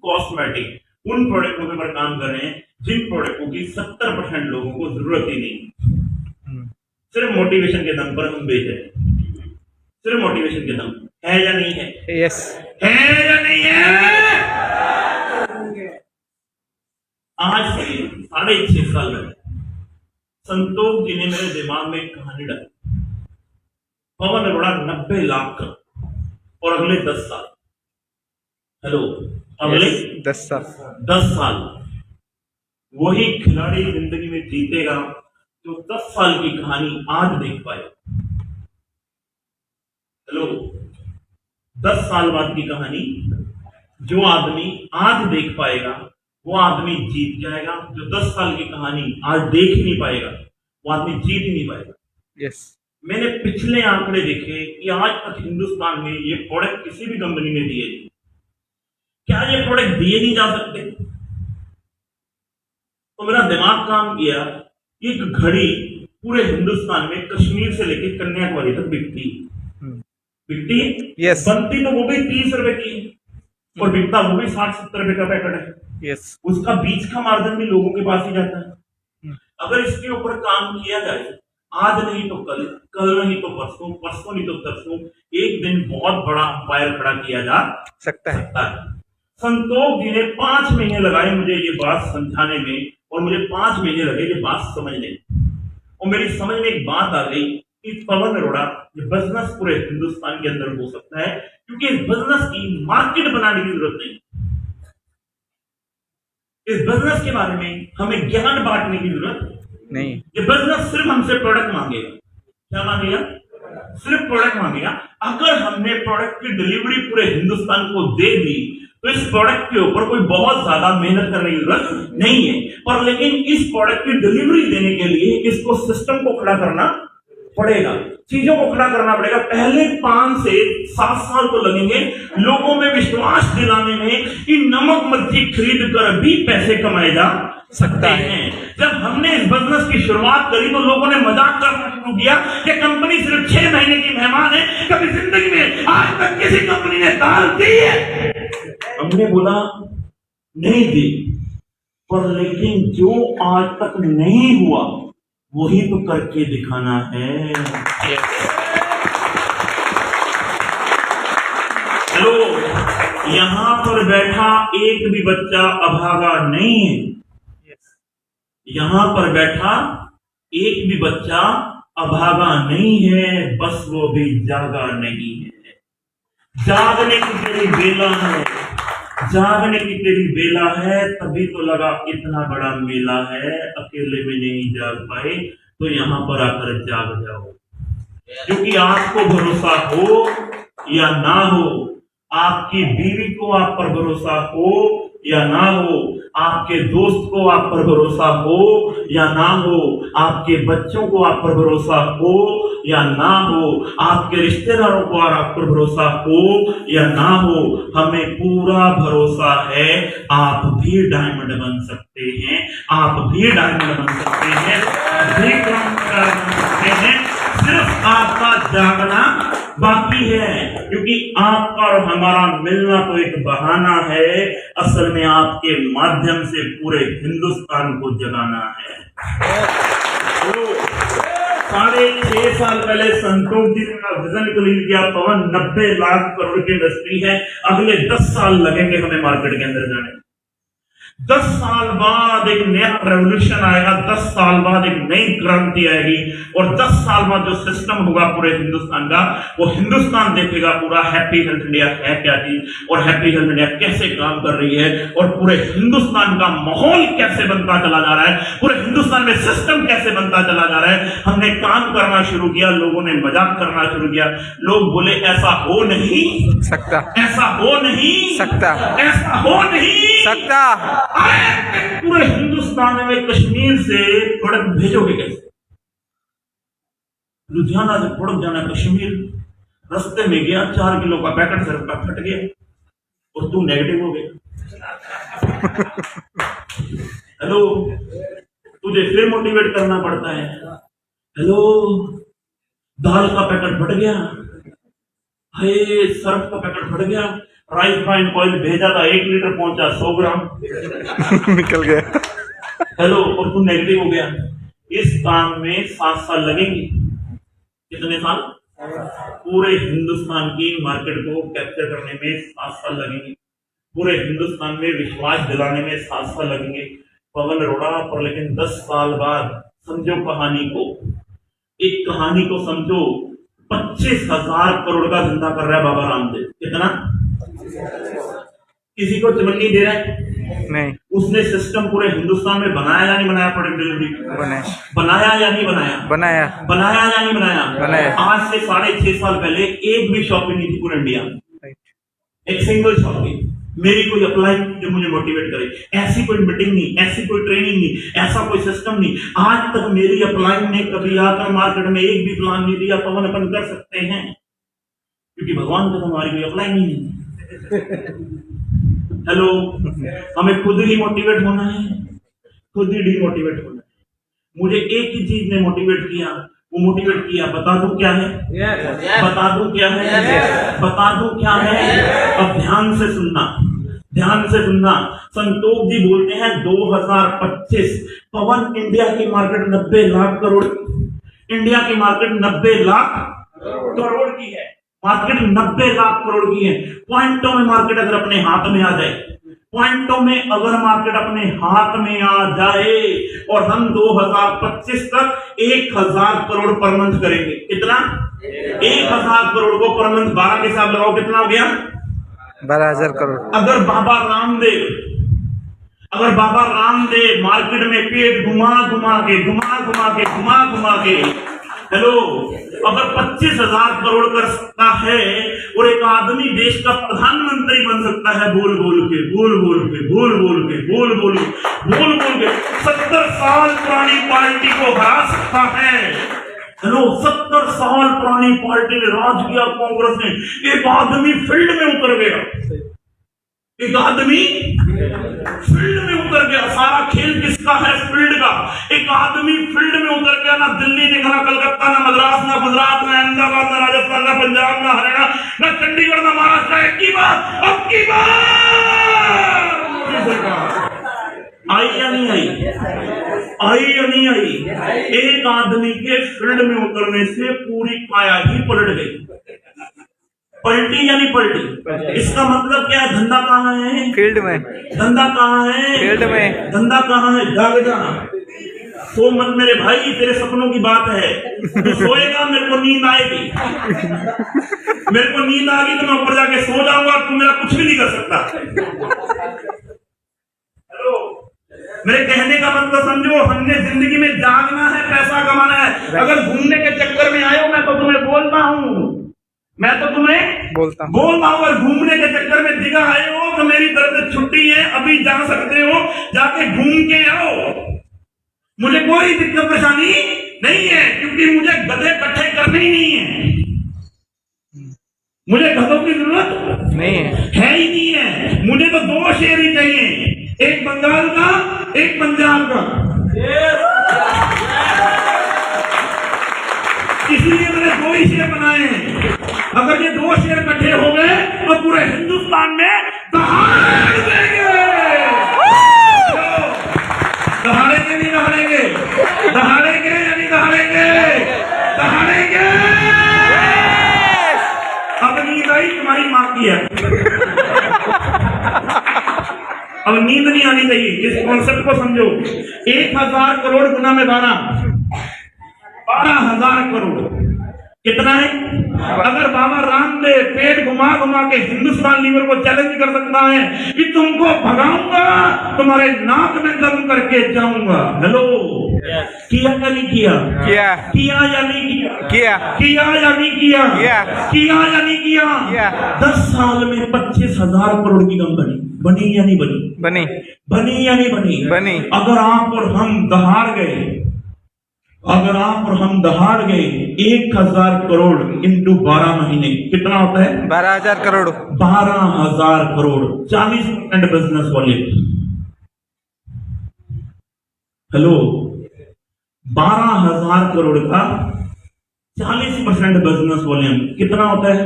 Speaker 1: कॉस्मेटिक उन प्रोडक्टों पर काम कर रहे हैं जिन प्रोडक्टों की 70% लोगों को जरूरत ही नहीं। सिर्फ मोटिवेशन के दम पर हम बेच रहे हैं, सिर्फ मोटिवेशन के दम। है या नहीं है?
Speaker 2: यस
Speaker 1: है या नहीं है? आज से 6.5 साल पहले संतोष जी ने मेरे दिमाग में एक कहानी डाली। पवन अरोड़ा 90 लाख का, और अगले 10 साल, हेलो, अगले 10 साल वही खिलाड़ी जिंदगी में जीतेगा जो 10 साल की कहानी आज देख पाए। हेलो, 10 साल बाद की कहानी जो आदमी आज देख पाएगा वो आदमी जीत जाएगा। जो 10 साल की कहानी आज देख ही नहीं पाएगा वो आदमी जीत ही नहीं पाएगा।
Speaker 2: यस
Speaker 1: मैंने पिछले आंकड़े देखे कि आज तक हिंदुस्तान में ये प्रोडक्ट किसी भी कंपनी ने दिए नहीं। क्या ये प्रोडक्ट दिए नहीं जा सकते? तो मेरा दिमाग काम किया, एक घड़ी पूरे हिंदुस्तान में कश्मीर से लेकर कन्याकुमारी तक बिकती
Speaker 2: Yes.
Speaker 1: बनती तो वो भी 30 रुपए की और बिकता वो भी 60-70 रुपए का पैकेट है।
Speaker 2: यस
Speaker 1: उसका बीच का मार्जिन भी लोगों के पास ही जाता है। अगर इसके ऊपर काम किया जाए, आज नहीं तो कल, कल नहीं तो परसों, परसों नहीं तो तरसों, एक दिन बहुत बड़ा अंपायर खड़ा किया जा
Speaker 2: सकता है।
Speaker 1: संतोष जी ने 5 महीने लगाए मुझे ये बात समझाने में, और मुझे 5 महीने लगे ये बात समझने में। और मेरी समझ में एक बात आ गई कि पवन अरोड़ा ये बिजनेस पूरे हिंदुस्तान के अंदर हो सकता है, क्योंकि इस बिजनेस की मार्केट बनाने की जरूरत नहीं। इस बिजनेस के बारे में हमें ज्ञान बांटने की जरूरत
Speaker 2: नहीं।
Speaker 1: ये बिजनेस सिर्फ हमसे प्रोडक्ट मांगेगा। क्या मांगेगा? सिर्फ प्रोडक्ट मांगेगा। अगर हमने प्रोडक्ट की डिलीवरी पूरे हिंदुस्तान को दे दी तो इस प्रोडक्ट के ऊपर कोई बहुत ज्यादा मेहनत करने की जरूरत नहीं है। पर लेकिन इस प्रोडक्ट की डिलीवरी देने के लिए इसको सिस्टम को खड़ा करना पड़ेगा, चीजों को खड़ा करना पड़ेगा। पहले 5 से 7 साल तो लगेंगे लोगों में विश्वास दिलाने में कि नमक मिर्ची खरीद कर भी पैसे कमाए जा सकते हैं। जब हमने इस बिजनेस की शुरुआत करी तो लोगों ने मजाक करना शुरू किया कि कंपनी सिर्फ 6 महीने की मेहमान है, कभी जिंदगी में आज तक किसी कंपनी ने दाल दी है? हमने बोला नहीं दी, पर लेकिन जो आज तक नहीं हुआ वही तो करके दिखाना है। हेलो, यहां पर बैठा एक भी बच्चा अभागा नहीं है। यहां पर बैठा एक भी बच्चा अभागा नहीं है, बस वो भी जागा नहीं है। जागने की तेरी बेला है, जागने की तेरी बेला है, तभी तो लगा इतना बड़ा मेला है। अकेले में नहीं जाग पाए तो यहां पर आकर जाग जाओ, क्योंकि आपको भरोसा हो या ना हो, आपकी बीवी को आप पर भरोसा हो या ना हो, आपके दोस्त को आप पर भरोसा हो या ना हो, आपके बच्चों को आप पर भरोसा हो या ना हो, आपके रिश्तेदारों को आप पर भरोसा हो या ना हो, हमें पूरा भरोसा है आप भी डायमंड बन सकते हैं, आप भी डायमंड बन सकते हैं, भी बन सकते हैं। सिर्फ आपका जागना बाकी है, क्योंकि आपका और हमारा मिलना तो एक बहाना है, असल में आपके माध्यम से पूरे हिंदुस्तान को जगाना है। तो 6.5 साल पहले संतोष जी ने विजन क्लीन किया, पवन 90 लाख करोड़ की इंडस्ट्री है, अगले 10 साल लगेंगे हमें मार्केट के अंदर जाने। 10 साल बाद एक नया रेवोल्यूशन आएगा, 10 साल बाद एक नई क्रांति आएगी, और 10 साल बाद जो सिस्टम होगा पूरे हिंदुस्तान का, वो हिंदुस्तान देखेगा पूरा हैप्पी हेल्थ इंडिया है क्या चीज, और हैप्पी हेल्थ इंडिया कैसे काम कर रही है, और पूरे हिंदुस्तान का माहौल कैसे बनता चला जा रहा है, पूरे हिंदुस्तान में सिस्टम कैसे बनता चला जा रहा है। हमने काम करना शुरू किया, लोगों ने मजाक करना शुरू किया, लोग बोले ऐसा हो नहीं
Speaker 2: सकता,
Speaker 1: ऐसा हो नहीं
Speaker 2: सकता,
Speaker 1: ऐसा हो नहीं
Speaker 2: सकता।
Speaker 1: पूरे हिंदुस्तान में कश्मीर से प्रोडक्ट भेजोगे कैसे? लुधियाना से फुड़क जाना कश्मीर, रास्ते में गया 4 किलो का पैकेट सिर्फ का फट गया और तू नेगेटिव हो गया। हेलो, तुझे फिर मोटिवेट करना पड़ता है। हेलो, दाल का पैकेट फट गया, हाय सर्फ का पैकेट फट गया, राइस ब्राइन ऑयल भेजा था 1 लीटर पहुंचा 100 ग्राम
Speaker 2: निकल गया।
Speaker 1: हेलो, और तू नेगेटिव हो गया। इस काम में 7 साल लगेंगे। कितने साल? पूरे हिंदुस्तान की मार्केट को कैप्चर करने में 7 साल लगेंगे, पूरे हिंदुस्तान में विश्वास दिलाने में 7 साल लगेंगे। पवन अरोड़ा पर लेकिन 10 साल बाद समझो कहानी को, एक कहानी को समझो, 25,000 करोड़ का धंधा कर रहा है बाबा रामदेव। कितना? किसी को चमन्नी दे रहा है?
Speaker 2: नहीं।
Speaker 1: उसने सिस्टम पूरे हिंदुस्तान में बनाया या नहीं बनाया? प्रोडक्ट डिलीवरी बनाया या नहीं बनाया?
Speaker 2: बनाया।
Speaker 1: बनाया या नहीं बनाया?
Speaker 2: बनाया।
Speaker 1: आज से 6.5 साल पहले एक भी शॉप नहीं थी पूरे इंडिया में, एक सिंगल शॉप थी। मेरी कोई अप्लाई जो मुझे मोटिवेट करे, ऐसी कोई मीटिंग नहीं, ऐसी कोई ट्रेनिंग नहीं, ऐसा कोई सिस्टम नहीं। आज तक मेरी अप्लाई ने कभी आकर मार्केट में एक भी प्लान नहीं दिया पवन अपन कर सकते हैं, क्योंकि भगवान को हमारी कोई अप्लाई नहीं। हेलो, हमें खुद ही मोटिवेट होना है, खुद ही डिमोटिवेट होना है। मुझे एक ही चीज ने मोटिवेट किया, वो मोटिवेट किया, बता दूं क्या है? बता दूं क्या है? बता दूं क्या है? अब ध्यान से सुनना, ध्यान से सुनना। संतोष जी बोलते हैं 2025 पवन इंडिया की मार्केट 90 लाख करोड़, इंडिया की मार्केट 90 लाख करोड़ की है, मार्केट 90 लाख करोड़ की है। पॉइंटों में मार्केट अगर अपने हाथ में आ जाए, पॉइंटों में अगर मार्केट अपने हाथ में आ जाए और हम 2025 तक 1000 करोड़ पर मंथ करेंगे। कितना? 1000 करोड़ को पर मंथ 12 के हिसाब लगाओ, कितना हो गया?
Speaker 2: 12,000 करोड़।
Speaker 1: अगर बाबा रामदेव मार्केट में पेट घुमा घुमा के हेलो, अगर 25,000 करोड़ कर सकता है और एक आदमी देश का प्रधानमंत्री बन सकता है बोल बोल के 70 साल पुरानी पार्टी को हरा सकता है। हेलो, 70 साल पुरानी पार्टी ने राज किया कांग्रेस ने, एक आदमी फील्ड में उतर गया, एक आदमी फील्ड में उतर गया। सारा खेल किसका है? फील्ड का। एक आदमी फील्ड में उतर गया, ना दिल्ली देखा, ना कलकत्ता, ना मद्रास, ना गुजरात, ना अहमदाबाद, ना राजस्थान, ना पंजाब, ना हरियाणा, ना चंडीगढ़, ना महाराष्ट्र। एक की बात, अब की बात आई या नहीं आई? आई या नहीं आई? एक आदमी के फील्ड में उतरने से पूरी काया ही पलट गई। पलटी या नहीं पलटी? इसका मतलब क्या है? धंधा कहाँ है? फील्ड में। धंधा कहाँ है? फील्ड में। धंधा कहाँ है? जाग जाना, सो मत मेरे भाई, तेरे सपनों की बात है। तू सोएगा, मेरे को नींद आएगी, मेरे को नींद आ गई तो मैं ऊपर जाके सो जाऊंगा, तू मेरा कुछ भी नहीं कर सकता। हेलो, मेरे कहने का मतलब समझो, हमने जिंदगी में जागना है, पैसा कमाना है। अगर घूमने के चक्कर में आए हो, मैं तो तुम्हें बोलता हूँ, बोलता हूँ, अगर घूमने के चक्कर में दिखा आए हो तो मेरी तरफ से छुट्टी है, अभी जा सकते हो, जाके घूम के आओ, मुझे कोई दिक्कत परेशानी नहीं है, क्योंकि मुझे गधे इकट्ठे करने ही नहीं है, मुझे गधों की जरूरत नहीं है ही नहीं है। मुझे तो 2 शेर ही चाहिए, एक बंगाल का, एक पंजाब का। इसलिए मैंने 2 ही शेर बनाए हैं। अगर ये 2 शेर इकट्ठे हो गए तो पूरे हिंदुस्तान में दहाड़ देंगे। दहाड़ेंगे नहीं दहाड़ेंगे? दहाड़ेंगे या नहीं दहाड़ेंगे? दहाड़ेंगे। अब नींद आई तुम्हारी मां की है, अब नींद नहीं आनी चाहिए। इस कॉन्सेप्ट को समझो। 1000 करोड़ गुना में 12,000 करोड़ कितना है? अगर बाबा रामदेव पेट घुमा घुमा के हिंदुस्तान लीवर को चैलेंज कर सकता है कि तुमको भगाऊंगा, तुम्हारे नाक में दम करके जाऊंगा। हेलो, किया या नहीं किया? किया या नहीं किया? किया या नहीं किया? किया या नहीं किया? 10 साल में 25,000 करोड़ की कंपनी बनी या नहीं बनी? बनी या नहीं बनी? अगर आप और हम दहाड़ गए, अगर आप और हम दहाड़ गए 1000 करोड़ इंटू 12 महीने कितना होता है?
Speaker 2: 12,000 crore.
Speaker 1: 12,000 crore, 40% business volume. Hello, 12,000 crore का 40% बिजनेस वॉल्यूम कितना होता है?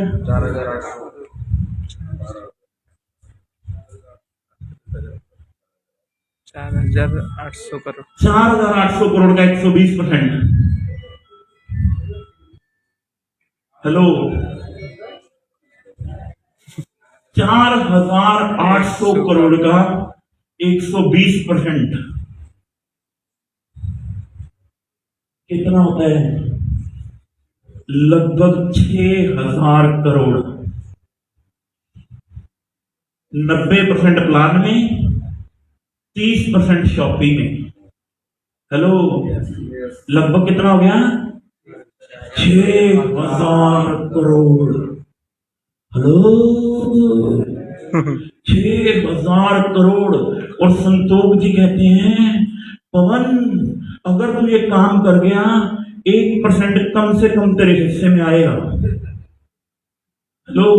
Speaker 2: 4,800 करोड़।
Speaker 1: 4,800 करोड़ का 120%। हेलो, 4,800 करोड़ का 120% कितना होता है? लगभग 6,000 करोड़। 90% प्लान में, 30% शॉपिंग में। हेलो, लगभग कितना हो गया? 6,000 करोड़। हेलो, 6,000 करोड़। और संतोष जी कहते हैं, पवन अगर तू ये काम कर गया 1% कम से कम तेरे हिस्से में आएगा। हेलो,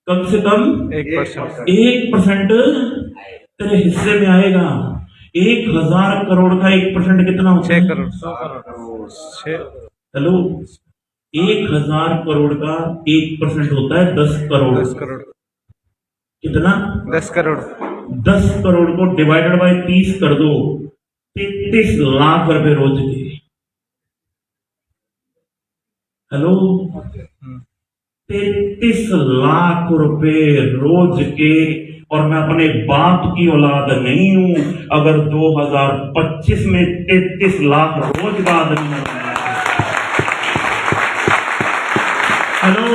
Speaker 1: कम से कम 1% तेरे हिस्से में आएगा। 1,000 करोड़ का 1% कितना होता है?
Speaker 2: 6 करोड़। 6।
Speaker 1: हेलो, 1,000 करोड़ का 1% होता है 10 करोड़।
Speaker 2: 10 करोड़।
Speaker 1: कितना?
Speaker 2: 10 करोड़।
Speaker 1: 10 करोड़ को डिवाइडेड बाय 30 कर दो, 33 लाख रुपए रोज के। हेलो, 33 लाख रुपए रोज के। और मैं अपने बाप की औलाद नहीं हूं अगर 2025 में 33 लाख रोज का आदमी बनता है। हेलो,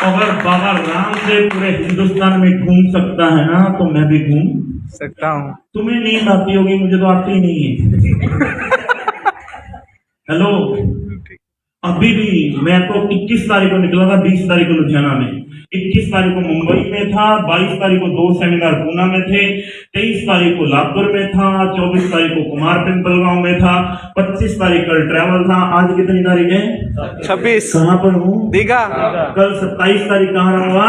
Speaker 1: अगर बाबा रामदेव पूरे हिंदुस्तान में घूम सकता है ना, तो मैं भी घूम
Speaker 2: सकता हूँ।
Speaker 1: तुम्हें नींद आती होगी, मुझे तो आती ही नहीं है। हेलो, अभी भी मैं तो 21 तारीख को निकला था, 20 तारीख को लुधियाना में, 21 तारीख को मुंबई में था, 22 तारीख को 2 सेमिनार पूना में थे, 23 तारीख को लातूर में था, 24 तारीख को कुमार पिंपलगांव में था, 25 तारीख कल ट्रैवल था। आज कितनी तारीख है?
Speaker 2: 26।
Speaker 1: कहाँ पर हूँ?
Speaker 2: दीघा।
Speaker 1: कल 27 तारीख कहाँ रहूंगा?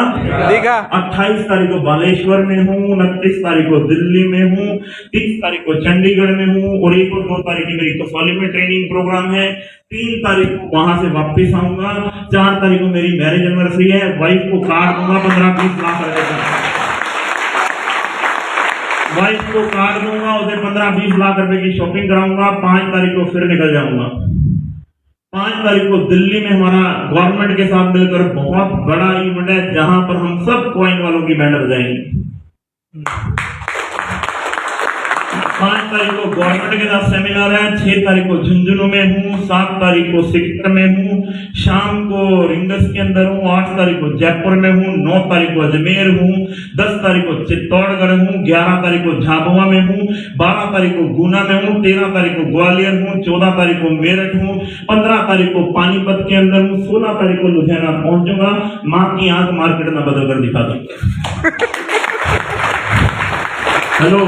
Speaker 2: दीघा।
Speaker 1: 28 तारीख को बालेश्वर में हूँ, 29 तारीख को दिल्ली में हूँ, 30 तारीख को चंडीगढ़ में हूँ, और 1 और 2 तारीख की मेरी कसौली में ट्रेनिंग प्रोग्राम है। 3 तारीख को वहां से वापस आऊंगा। 4 तारीख को मेरी मैरिज एनिवर्सरी है, वाइफ को कार्ड दूंगा 15-20 लाख रुपए का। वाइफ को कार्ड दूंगा, उसे 15-20 लाख रुपए की शॉपिंग कराऊंगा। 5 तारीख को फिर निकल जाऊंगा। 5 तारीख को दिल्ली में हमारा गवर्नमेंट के साथ मिलकर बहुत बड़ा इवेंट है, जहां पर हम सब कॉइन वालों की बैंड बजाएंगे। 5 तारीख को गवर्नमेंट के साथ सेमिनार है। 6 तारीख को झुंझुनू में हूँ, 7 तारीख को सिक्कर में हूँ, शाम को रिंगस के अंदर हूँ, 8 तारीख को जयपुर में हूँ, 9 तारीख को अजमेर हूँ, 10 तारीख को चित्तौड़गढ़ हूँ, 11 तारीख को झाबुआ में हूँ, 12 तारीख को गुना में हूँ, 13 तारीख को ग्वालियर हूँ, 14 तारीख को मेरठ हूँ, 15 तारीख को पानीपत के अंदर हूँ, 16 तारीख को लुधियाना पहुंचूंगा। माँ की आंख मार्केट में बदल कर दिखा दूंगा। हेलो,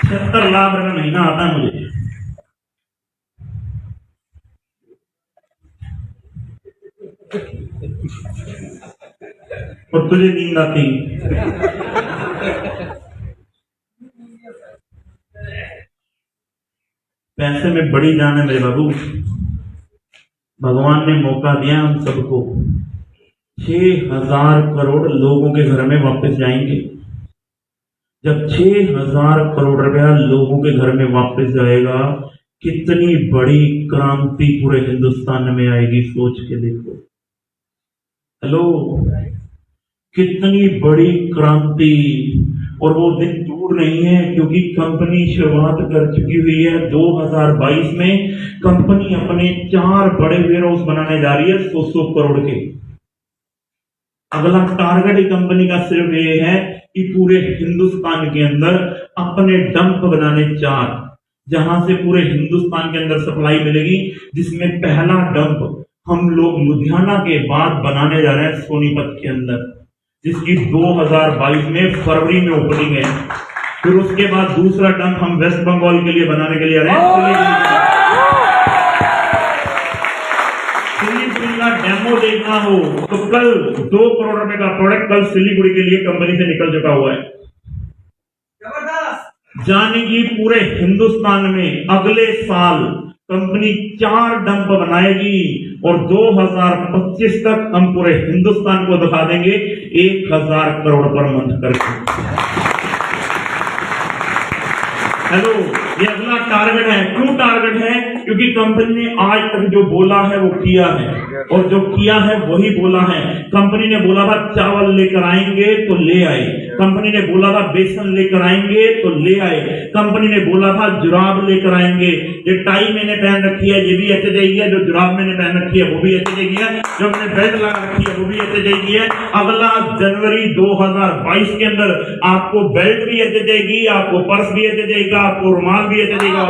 Speaker 1: 70 लाख रुपए महीना आता है मुझे। और तुझे नींद आती? पैसे में बड़ी जान है मेरे बाबू। भगवान ने मौका दिया हम सबको। 6,000 करोड़ लोगों के घर में वापस जाएंगे। जब 6,000 करोड़ रुपया लोगों के घर में वापस जाएगा, कितनी बड़ी क्रांति पूरे हिंदुस्तान में आएगी, सोच के देखो। हेलो, कितनी बड़ी क्रांति। और वो दिन दूर नहीं है, क्योंकि कंपनी शुरुआत कर चुकी हुई है। 2022 में कंपनी अपने 4 बड़े वेयरहाउस बनाने जा रही है 100 करोड़ के। अगला टारगेट ही कंपनी का सिर्फ ये है कि पूरे हिंदुस्तान के अंदर अपने डंप बनाने 4, जहां से पूरे हिंदुस्तान के अंदर सप्लाई मिलेगी, जिसमें पहला डंप हम लोग लुधियाना के बाद बनाने जा रहे हैं सोनीपत के अंदर, जिसकी 2022 में फरवरी में ओपनिंग है। फिर उसके बाद दूसरा डंप हम वेस्ट बंगाल के लिए बनाने के लिए सिलीगुड़ी का डेमो देखना हो तो कल 2 करोड़ रुपए का प्रोडक्ट कल सिलीगुड़ी के लिए कंपनी से निकल चुका हुआ है। जाने की पूरे हिंदुस्तान में अगले साल कंपनी 4 डंप बनाएगी और 2025 तक हम पूरे हिंदुस्तान को दिखा देंगे 1000 करोड़ पर मंथ करके। हेलो, ये अगला टारगेट है। क्यों टारगेट है? क्योंकि कंपनी ने आज तक जो बोला है वो किया है और जो किया है वही बोला है। कंपनी ने बोला था चावल लेकर आएंगे तो ले आए, कंपनी ने बोला था बेसन लेकर आएंगे तो ले आए, कंपनी ने बोला था जुराब लेकर आएंगे। ये टाई मैंने पहन रखी है ये भी HJI है, जो जुराब मैंने पहन रखी है वो भी HJI है, जो मैंने बेल्ट लगा रखी है वो भी HJI है। अगला जनवरी 2022 के अंदर आपको बेल्ट भी HJI, आपको पर्स भी HJI, आपको रुमाल भी HJI।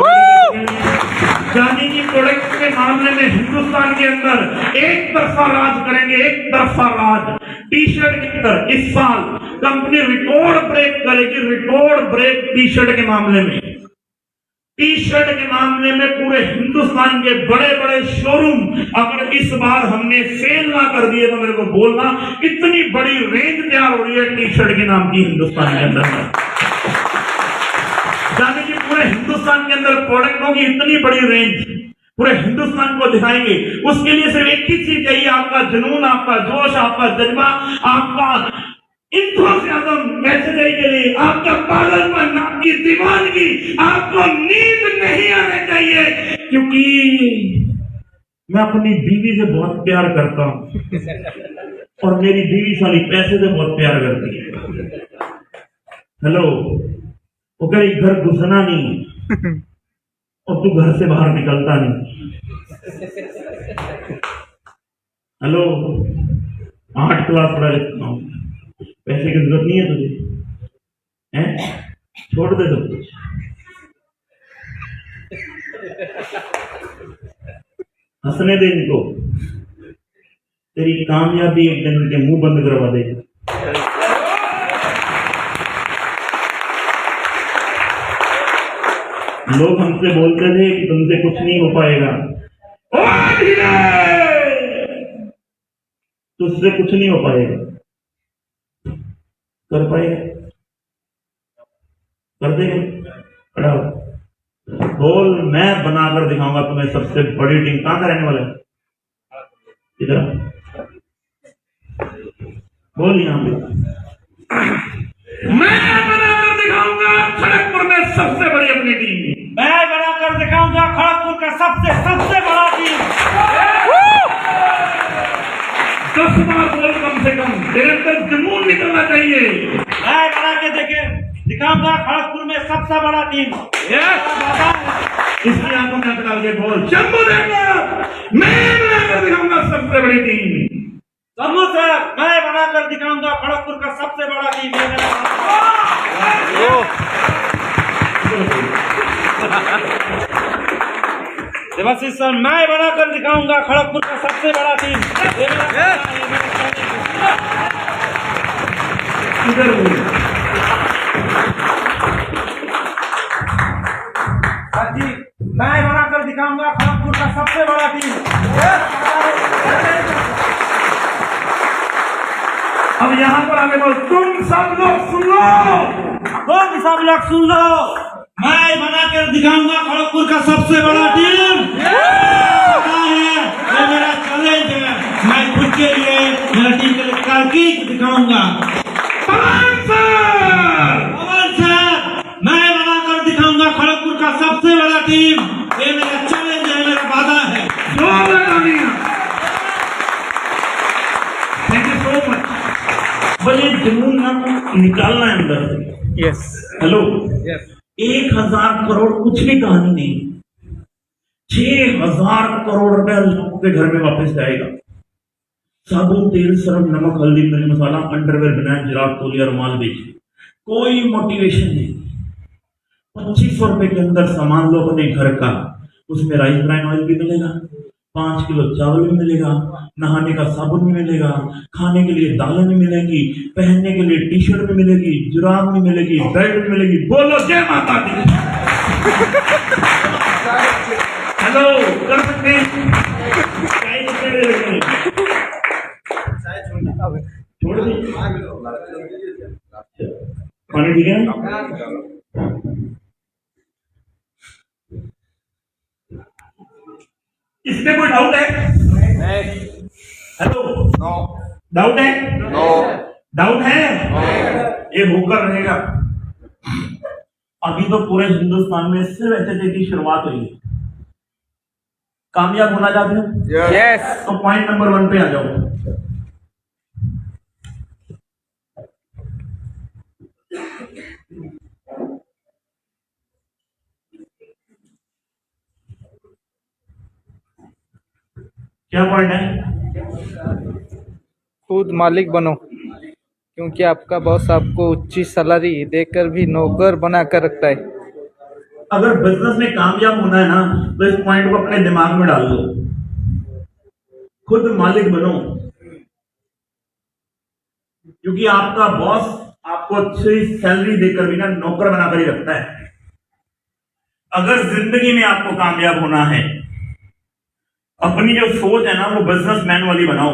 Speaker 1: जाने की प्रोडक्ट के मामले में हिंदुस्तान के अंदर एक तरफा राज करेंगे, एक तरफा राज। टी शर्ट के अंदर इस साल कंपनी रिकॉर्ड ब्रेक करेगी, रिकॉर्ड ब्रेक टी शर्ट के मामले में। टी शर्ट के मामले में पूरे हिंदुस्तान के बड़े बड़े शोरूम अगर इस बार हमने सेल ना कर दिए तो मेरे को बोलना, इतनी बड़ी रेंज तैयार हो रही है टी शर्ट के नाम की हिंदुस्तान के अंदर। जाने की पूरे हिंदुस्तान के अंदर प्रोडक्टों की इतनी बड़ी रेंज पूरे हिंदुस्तान को दिखाएंगे। उसके लिए सिर्फ एक ही चीज चाहिए, आपका जुनून, आपका जोश, आपका जज्बा, आपका इंतज़ाम HJI के लिए, आपका पागलपन, आपकी दीवानगी, आपको नींद नहीं आने चाहिए। क्योंकि मैं अपनी बीवी से बहुत प्यार करता हूं और मेरी बीवी साली पैसे से बहुत प्यार करती है। हेलो, वो कह रही घर घुसना नहीं और तू घर से बाहर निकलता नहीं। हेलो, 8 क्लास पढ़ा लिखता हूं, पैसे की जरूरत नहीं है तुझे, हैं? छोड़ दे सब कुछ। हंसने दे इनको, तेरी कामयाबी एक दिन उनके मुंह बंद करवा देगी। लोग हमसे बोलते थे कि तुमसे कुछ नहीं हो पाएगा, तुझसे कुछ नहीं हो पाएगा। कर पाएगा? कर देगा? खड़ा हो, बोल, मैं बनाकर दिखाऊंगा तुम्हें सबसे बड़ी टीम। कहां का रहने वाला है? इधर बोल, यहां पे मैं बनाकर दिखाऊंगा खड़गपुर में सबसे बड़ी अपनी टीम। मैं बनाकर दिखाऊंगा खड़गपुर का सबसे बड़ा टीम। 10 बार बोल कम से कम, तेरे अंदर जुनून निकलना चाहिए। मैं बना के दिखाऊंगा खड़गपुर में सबसे बड़ा टीम। इसलिए आंखों में आंख डाल के बोल, शंभू देखना, मैं बनाकर दिखाऊंगा सबसे बड़ी टीम। शंभू सर, मैं बनाकर दिखाऊंगा खड़गपुर का सबसे बड़ा टीम। देवाशीष सर, मैं बनाकर दिखाऊंगा खड़गपुर का सबसे बड़ा टीम। जी, मैं बनाकर दिखाऊंगा खड़गपुर का सबसे बड़ा टीम। अब यहाँ पर आगे बोल, तुम सब लोग सुन लो, मैं बनाकर दिखाऊंगा खड़गपुर का सबसे बड़ा टीम। ये मेरा चैलेंज है, मैं खुद के लिए, मेरा टीम के लिए कार्तिक दिखाऊंगा। पवन सर, मैं बनाकर दिखाऊंगा खड़गपुर का सबसे बड़ा टीम। ये मेरा चैलेंज है, मेरा वादा है। Thank you so much. बस ये जुनून ना निकालना है अंदर से।
Speaker 2: यस।
Speaker 1: Hello,
Speaker 2: yes.
Speaker 1: 1000 करोड़ कुछ भी कहानी नहीं, 6000 करोड़ रुपया लोगों के घर में वापस जाएगा। साबुन, तेल, सरफ, नमक, हल्दी, मिर्च मसाला, अंडरवेयर, बनान, जुराब, तौलिया, रुमाल बेचे। कोई मोटिवेशन नहीं। 2500 रुपए के अंदर सामान लो अपने घर का, उसमें राइस ब्राइन ऑयल भी मिलेगा, 5 किलो चावल भी मिलेगा, नहाने का साबुन भी मिलेगा, खाने के लिए दालें भी मिलेगी, पहनने के लिए टी शर्ट भी मिलेगी, जुराब भी मिलेगी, बेल्ट भी मिलेगी। बोलो जय माता दी। हेलो, कर सकते हैं? चाय कितने बजे मिलेगी? छोड़ दी। पानी ठीक है? इसमें कोई डाउट है? हेलो, डाउट है? डाउट है? ये होकर रहेगा। अभी तो पूरे हिंदुस्तान में सिर्फ एचएचए की शुरुआत हुई है। कामयाब होना चाहते हो?
Speaker 2: यस।
Speaker 1: तो पॉइंट नंबर 1 पे आ जाओ। क्या पॉइंट है?
Speaker 2: खुद मालिक बनो, क्योंकि आपका बॉस आपको ऊंची सैलरी देकर भी नौकर बना कर रखता है।
Speaker 1: अगर बिजनेस में कामयाब होना है ना, तो इस पॉइंट को अपने दिमाग में डाल लो। खुद मालिक बनो, क्योंकि आपका बॉस आपको अच्छी सैलरी देकर भी ना नौकर बनाकर ही रखता है। अगर जिंदगी में आपको कामयाब होना है, अपनी जो सोच है ना वो बिजनेसमैन वाली बनाओ।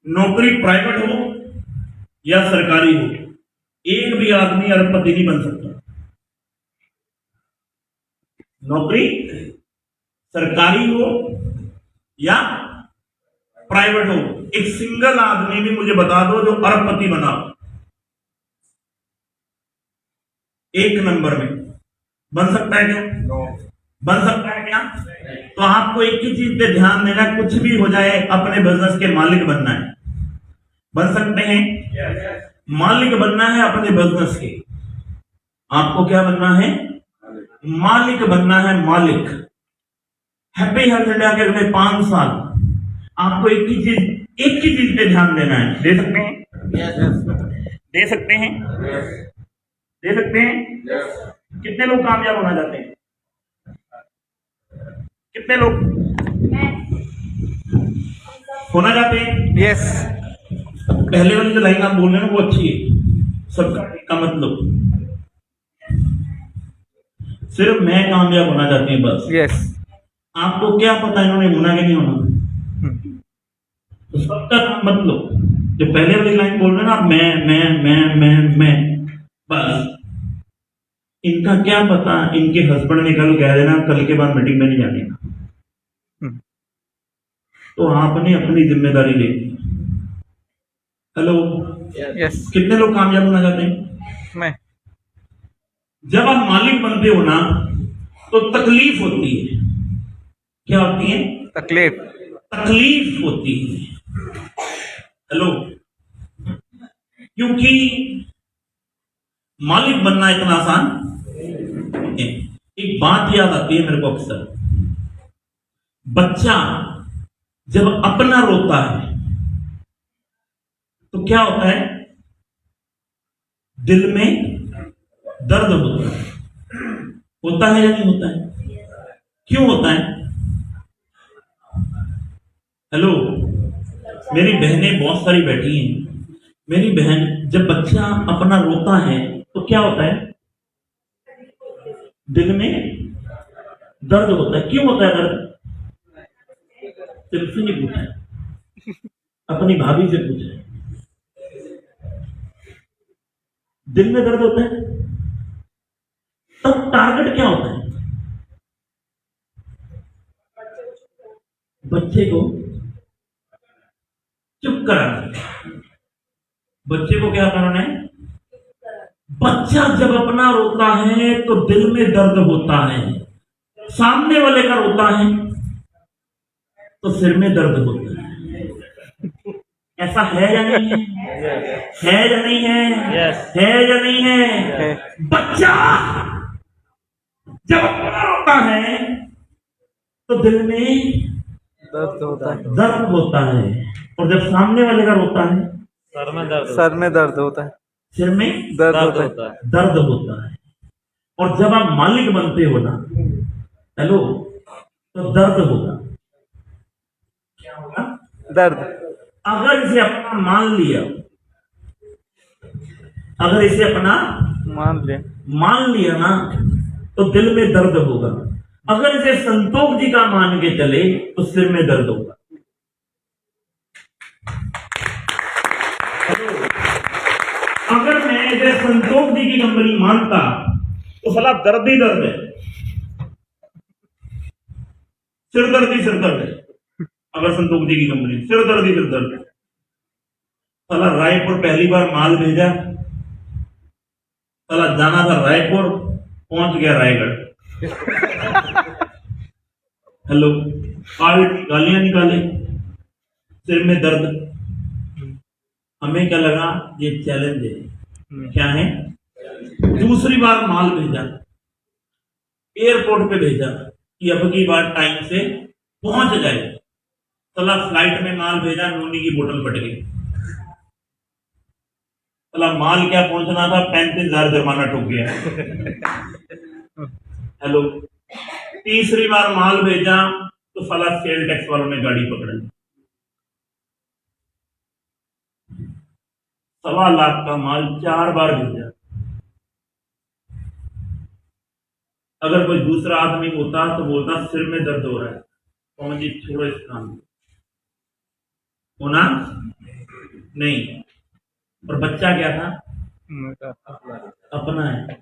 Speaker 1: नौकरी प्राइवेट हो या सरकारी हो, एक भी आदमी अरबपति नहीं बन सकता। नौकरी सरकारी हो या प्राइवेट हो, एक सिंगल आदमी भी मुझे बता दो जो अरबपति बना, एक नंबर में बन सकता है क्या? बन सकता है क्या? तो आपको एक ही चीज पे ध्यान देना, कुछ भी हो जाए अपने बिजनेस के मालिक बनना है। बन सकते हैं? मालिक बनना है अपने बिजनेस के। आपको क्या बनना है? मालिक बनना है, मालिक। हैप्पी हेल्थ इंडिया के अगले 5 साल आपको एक ही चीज पे ध्यान देना है। दे सकते हैं? दे सकते हैं? दे सकते हैं? कितने लोग कामयाब होना चाहते हैं? कितने लोग होना चाहते हैं?
Speaker 2: यस।
Speaker 1: पहले वाली जो लाइन आप बोल रहे हैं ना वो अच्छी है, सबका का मतलब सिर्फ मैं कामयाब होना चाहती हूँ बस।
Speaker 2: यस।
Speaker 1: आपको क्या पता इन्होंने होना कि नहीं होना? तो सबका काम मत लो। जो पहले वाली लाइन बोल रहे हैं ना आप, मैं बस। इनका क्या पता, इनके हस्बैंड ने कल कह देना कल के बाद मीटिंग में नहीं जाने का, तो आपने अपनी जिम्मेदारी ले ली। Hello,
Speaker 2: yes.
Speaker 1: कितने लोग कामयाब होना चाहते हैं?
Speaker 2: मैं।
Speaker 1: जब आप मालिक बनते हो ना तो तकलीफ होती है। क्या होती है?
Speaker 2: तकलीफ।
Speaker 1: तकलीफ होती है। हेलो, क्योंकि मालिक बनना इतना आसान है। एक बात याद आती है मेरे को अक्सर, बच्चा जब अपना रोता है तो क्या होता है? दिल में दर्द होता है। होता है या नहीं होता है? क्यों होता है? हेलो, मेरी बहनें बहुत सारी बैठी हैं। मेरी बहन, जब बच्चा अपना रोता है तो क्या होता है? दिल में दर्द होता है। क्यों होता है दर्द? तुमसे नहीं पूछा है, अपनी भाभी से पूछा है। दिल में दर्द होता है, तब टारगेट क्या होता है? बच्चे को चुप कराना। बच्चे को क्या कराना है? बच्चा जब अपना रोता है तो दिल में दर्द होता है। सामने वाले का रोता है तो सिर में दर्द होता है। ऐसा है या नहीं है? है या नहीं है? है या नहीं है? बच्चा जब अपना रोता है तो दिल में
Speaker 2: दर्द होता है।
Speaker 1: दर्द होता है, और जब सामने वाले का रोता है
Speaker 2: सर में दर्द होता है।
Speaker 1: सिर में
Speaker 2: दर्द होता है।
Speaker 1: दर्द होता है। और जब आप मालिक बनते हो ना, हेलो, तो दर्द होगा। क्या होगा?
Speaker 2: दर्द।
Speaker 1: अगर इसे अपना मान लिया, अगर इसे अपना मान लिया ना, तो दिल में दर्द होगा। अगर इसे संतोष जी का मान के चले तो सिर में दर्द होगा। अगर मैं इसे संतोष जी की कंपनी मानता तो साला दर्द ही दर्द है, सिर दर्द ही सिर दर्द है। अगर संतोष जी की कंपनी सिर दर्द ही सिर दर्द है। साला रायपुर पहली बार माल भेजा, साला जाना था रायपुर, पहुंच गया रायगढ़। हेलो, गालियां निकाले, सिर में दर्द। हमें क्या लगा ये चैलेंज है। क्या है? दूसरी बार माल भेजा, एयरपोर्ट पे भेजा कि अब की बार टाइम से पहुंच जाए। साला फ्लाइट में माल भेजा, नूनी की बोतल फट गई। साला माल क्या पहुंचना था, 35,000 जुर्माना ठोक गया। हेलो, तीसरी बार माल भेजा तो साला सेल टैक्स वालों ने गाड़ी पकड़ ली। 1.25 लाख का माल 4 बार भेजा। अगर कोई दूसरा आदमी होता तो बोलता सिर में दर्द हो रहा है, कौन जी छोड़ो इस काम को, होना नहीं। और बच्चा क्या था? अपना है,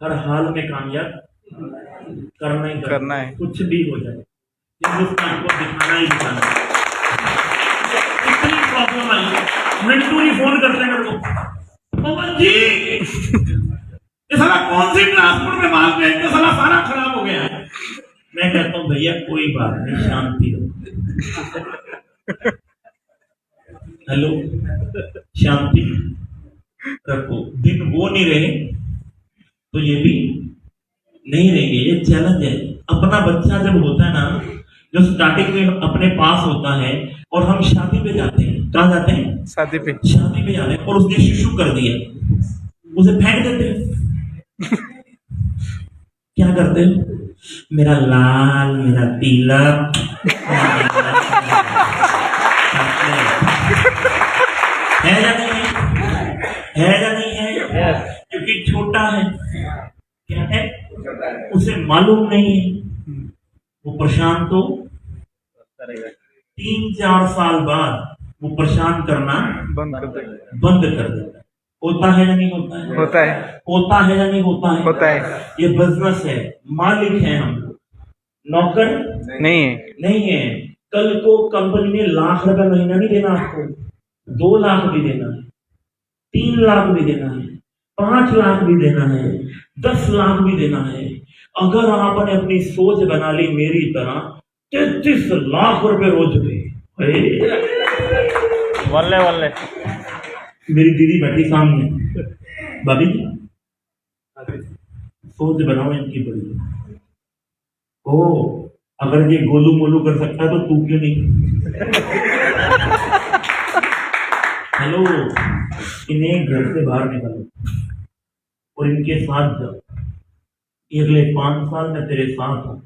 Speaker 1: हर हाल में कामयाब करना है, कुछ भी हो जाए हिंदुस्तान को दिखाना ही दिखाना है। इतनी प्रॉब्लम आई, मिंटू ही फोन करते हैं मेरे को, पवन जी ये साला कौन सी ट्रांसपोर्ट में माल भेज के साला सारा खराब हो गया है। मैं कहता हूँ भैया कोई बात नहीं, शांति रखो। हेलो, शांति रखो। दिन वो नहीं रहे तो ये भी नहीं रहेंगे, ये चैलेंज है। अपना बच्चा जब होता है ना, जो स्टार्टिंग में अपने पास होता है और हम शादी पे जाते हैं, कहाँ जाते हैं? शादी पे जाते हैं, और उसने शिशु कर दिया, उसे फेंक देते हैं। क्या करते हैं? मेरा लाल, मेरा तिलक, है या नहीं है? है या नहीं है? क्योंकि छोटा है। क्या है? उसे मालूम नहीं है। वो परेशान तो 3-4 साल बाद वो परेशान करना बंद कर देता है। होता है या नहीं होता है? होता है। होता है या नहीं होता है? होता है। ये बिजनेस है, मालिक है हम, नौकर नहीं है। कल को कंपनी ने ₹1,00,000 महीना नहीं देना आपको, 2 लाख भी देना है, 3 लाख भी देना है, 5 लाख भी देना है, 10 लाख भी देना है। अगर आपने अपनी सोच बना ली मेरी तरह, 33 लाख रुपए रोज पे। वल्ले वल्ले। मेरी दीदी बैठी सामने, भाभी सोच बनाओ इनकी बड़ी। ओ, अगर ये गोलू मोलू कर सकता है तो तू क्यों नहीं? हेलो, इन्हें घर से बाहर निकालो और इनके साथ जाओ। अगले 5 साल में तेरे साथ हूं।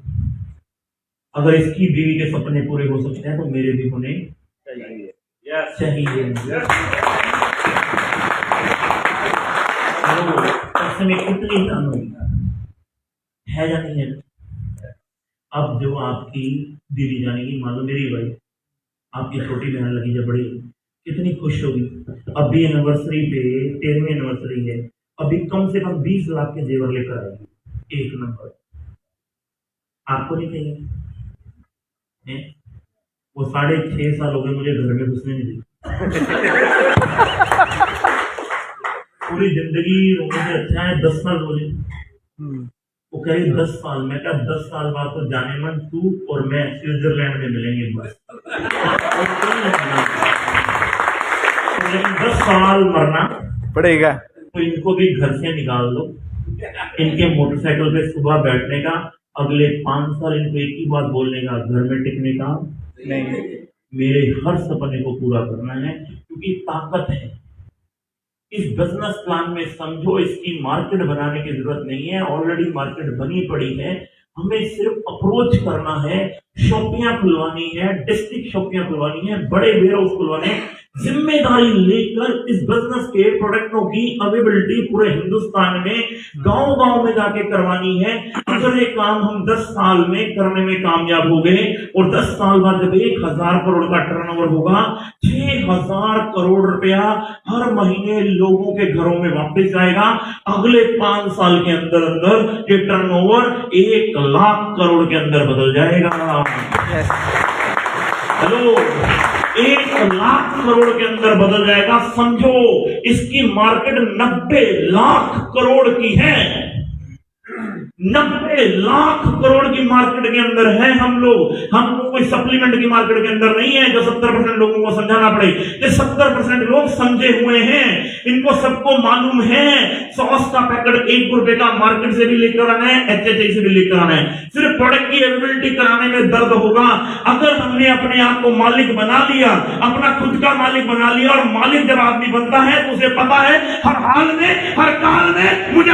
Speaker 1: अगर इसकी बीवी के सपने पूरे हो सकते हैं तो मेरे भी होने चाहिए। में कितनी है या नहीं है? अब जो आपकी दीदी जानेगी, मान लो मेरी भाई, आपकी छोटी बहन लगी जब बड़ी, कितनी खुश होगी। अभी एनिवर्सरी पे 13वीं एनिवर्सरी है, अभी कम से कम 20 लाख के जेवर लेकर आएगी, एक नंबर। आपको नहीं चाहिए? वो 6.5 साल हो गए मुझे घर में घुसने नहीं दी। पूरी जिंदगी रोने से अच्छा है 10 साल रोने। वो कह रही 10 साल। मैं क्या 10 साल बाद तो जाने मन तू और मैं स्विट्जरलैंड में मिलेंगे बस। लेकिन 10 साल मरना पड़ेगा तो इनको भी घर से निकाल दो। इनके मोटरसाइकिल पे सुबह बैठने का, अगले 5 साल इनको एक ही बात बोलने का, घर में टिकने का नहीं, मेरे हर सपने को पूरा करना है, क्योंकि ताकत है इस बिजनेस प्लान में। समझो इसकी मार्केट बनाने की जरूरत नहीं है, ऑलरेडी मार्केट बनी पड़ी है। हमें सिर्फ अप्रोच करना है, शॉपियां खुलवानी है, डिस्ट्रिक्ट शॉपियां खुलवानी है, बड़े वेयर हाउस खुलवाने हैं। जिम्मेदारी लेकर इस बिजनेस के प्रोडक्टों की अवेलेबिलिटी पूरे हिंदुस्तान में गांव-गांव में जाके करवानी है। अगर ये काम हम 10 साल में करने में कामयाब हो गए और 10 साल बाद जब 1000 करोड़ का टर्नओवर होगा, 6000 करोड़ रुपया हर महीने लोगों के घरों में वापस जाएगा। अगले 5 साल के अंदर अंदर ये टर्नओवर 1 लाख करोड़ के अंदर बदल जाएगा। हेलो, 1 लाख करोड़ के अंदर बदल जाएगा। समझो, इसकी मार्केट 90 लाख करोड़ की है। 90 लाख करोड़ की मार्केट के अंदर है हम लोग। हमको कोई सप्लीमेंट की मार्केट के अंदर नहीं है जो 70% लोगों को समझाना पड़े। ये 70% लोग समझे हुए हैं, इनको सबको मालूम है सॉस का पैकेट 1 रुपए का मार्केट से भी लेकर आना है, HHI से भी लेकर आना है। सिर्फ प्रोडक्ट की अवेलेबिलिटी कराने में दर्द होगा। अगर हमने अपने आप को मालिक बना लिया, अपना खुद का मालिक बना लिया, और मालिक जब आदमी बनता है तो उसे पता है हर हाल में, हर काल में मुझे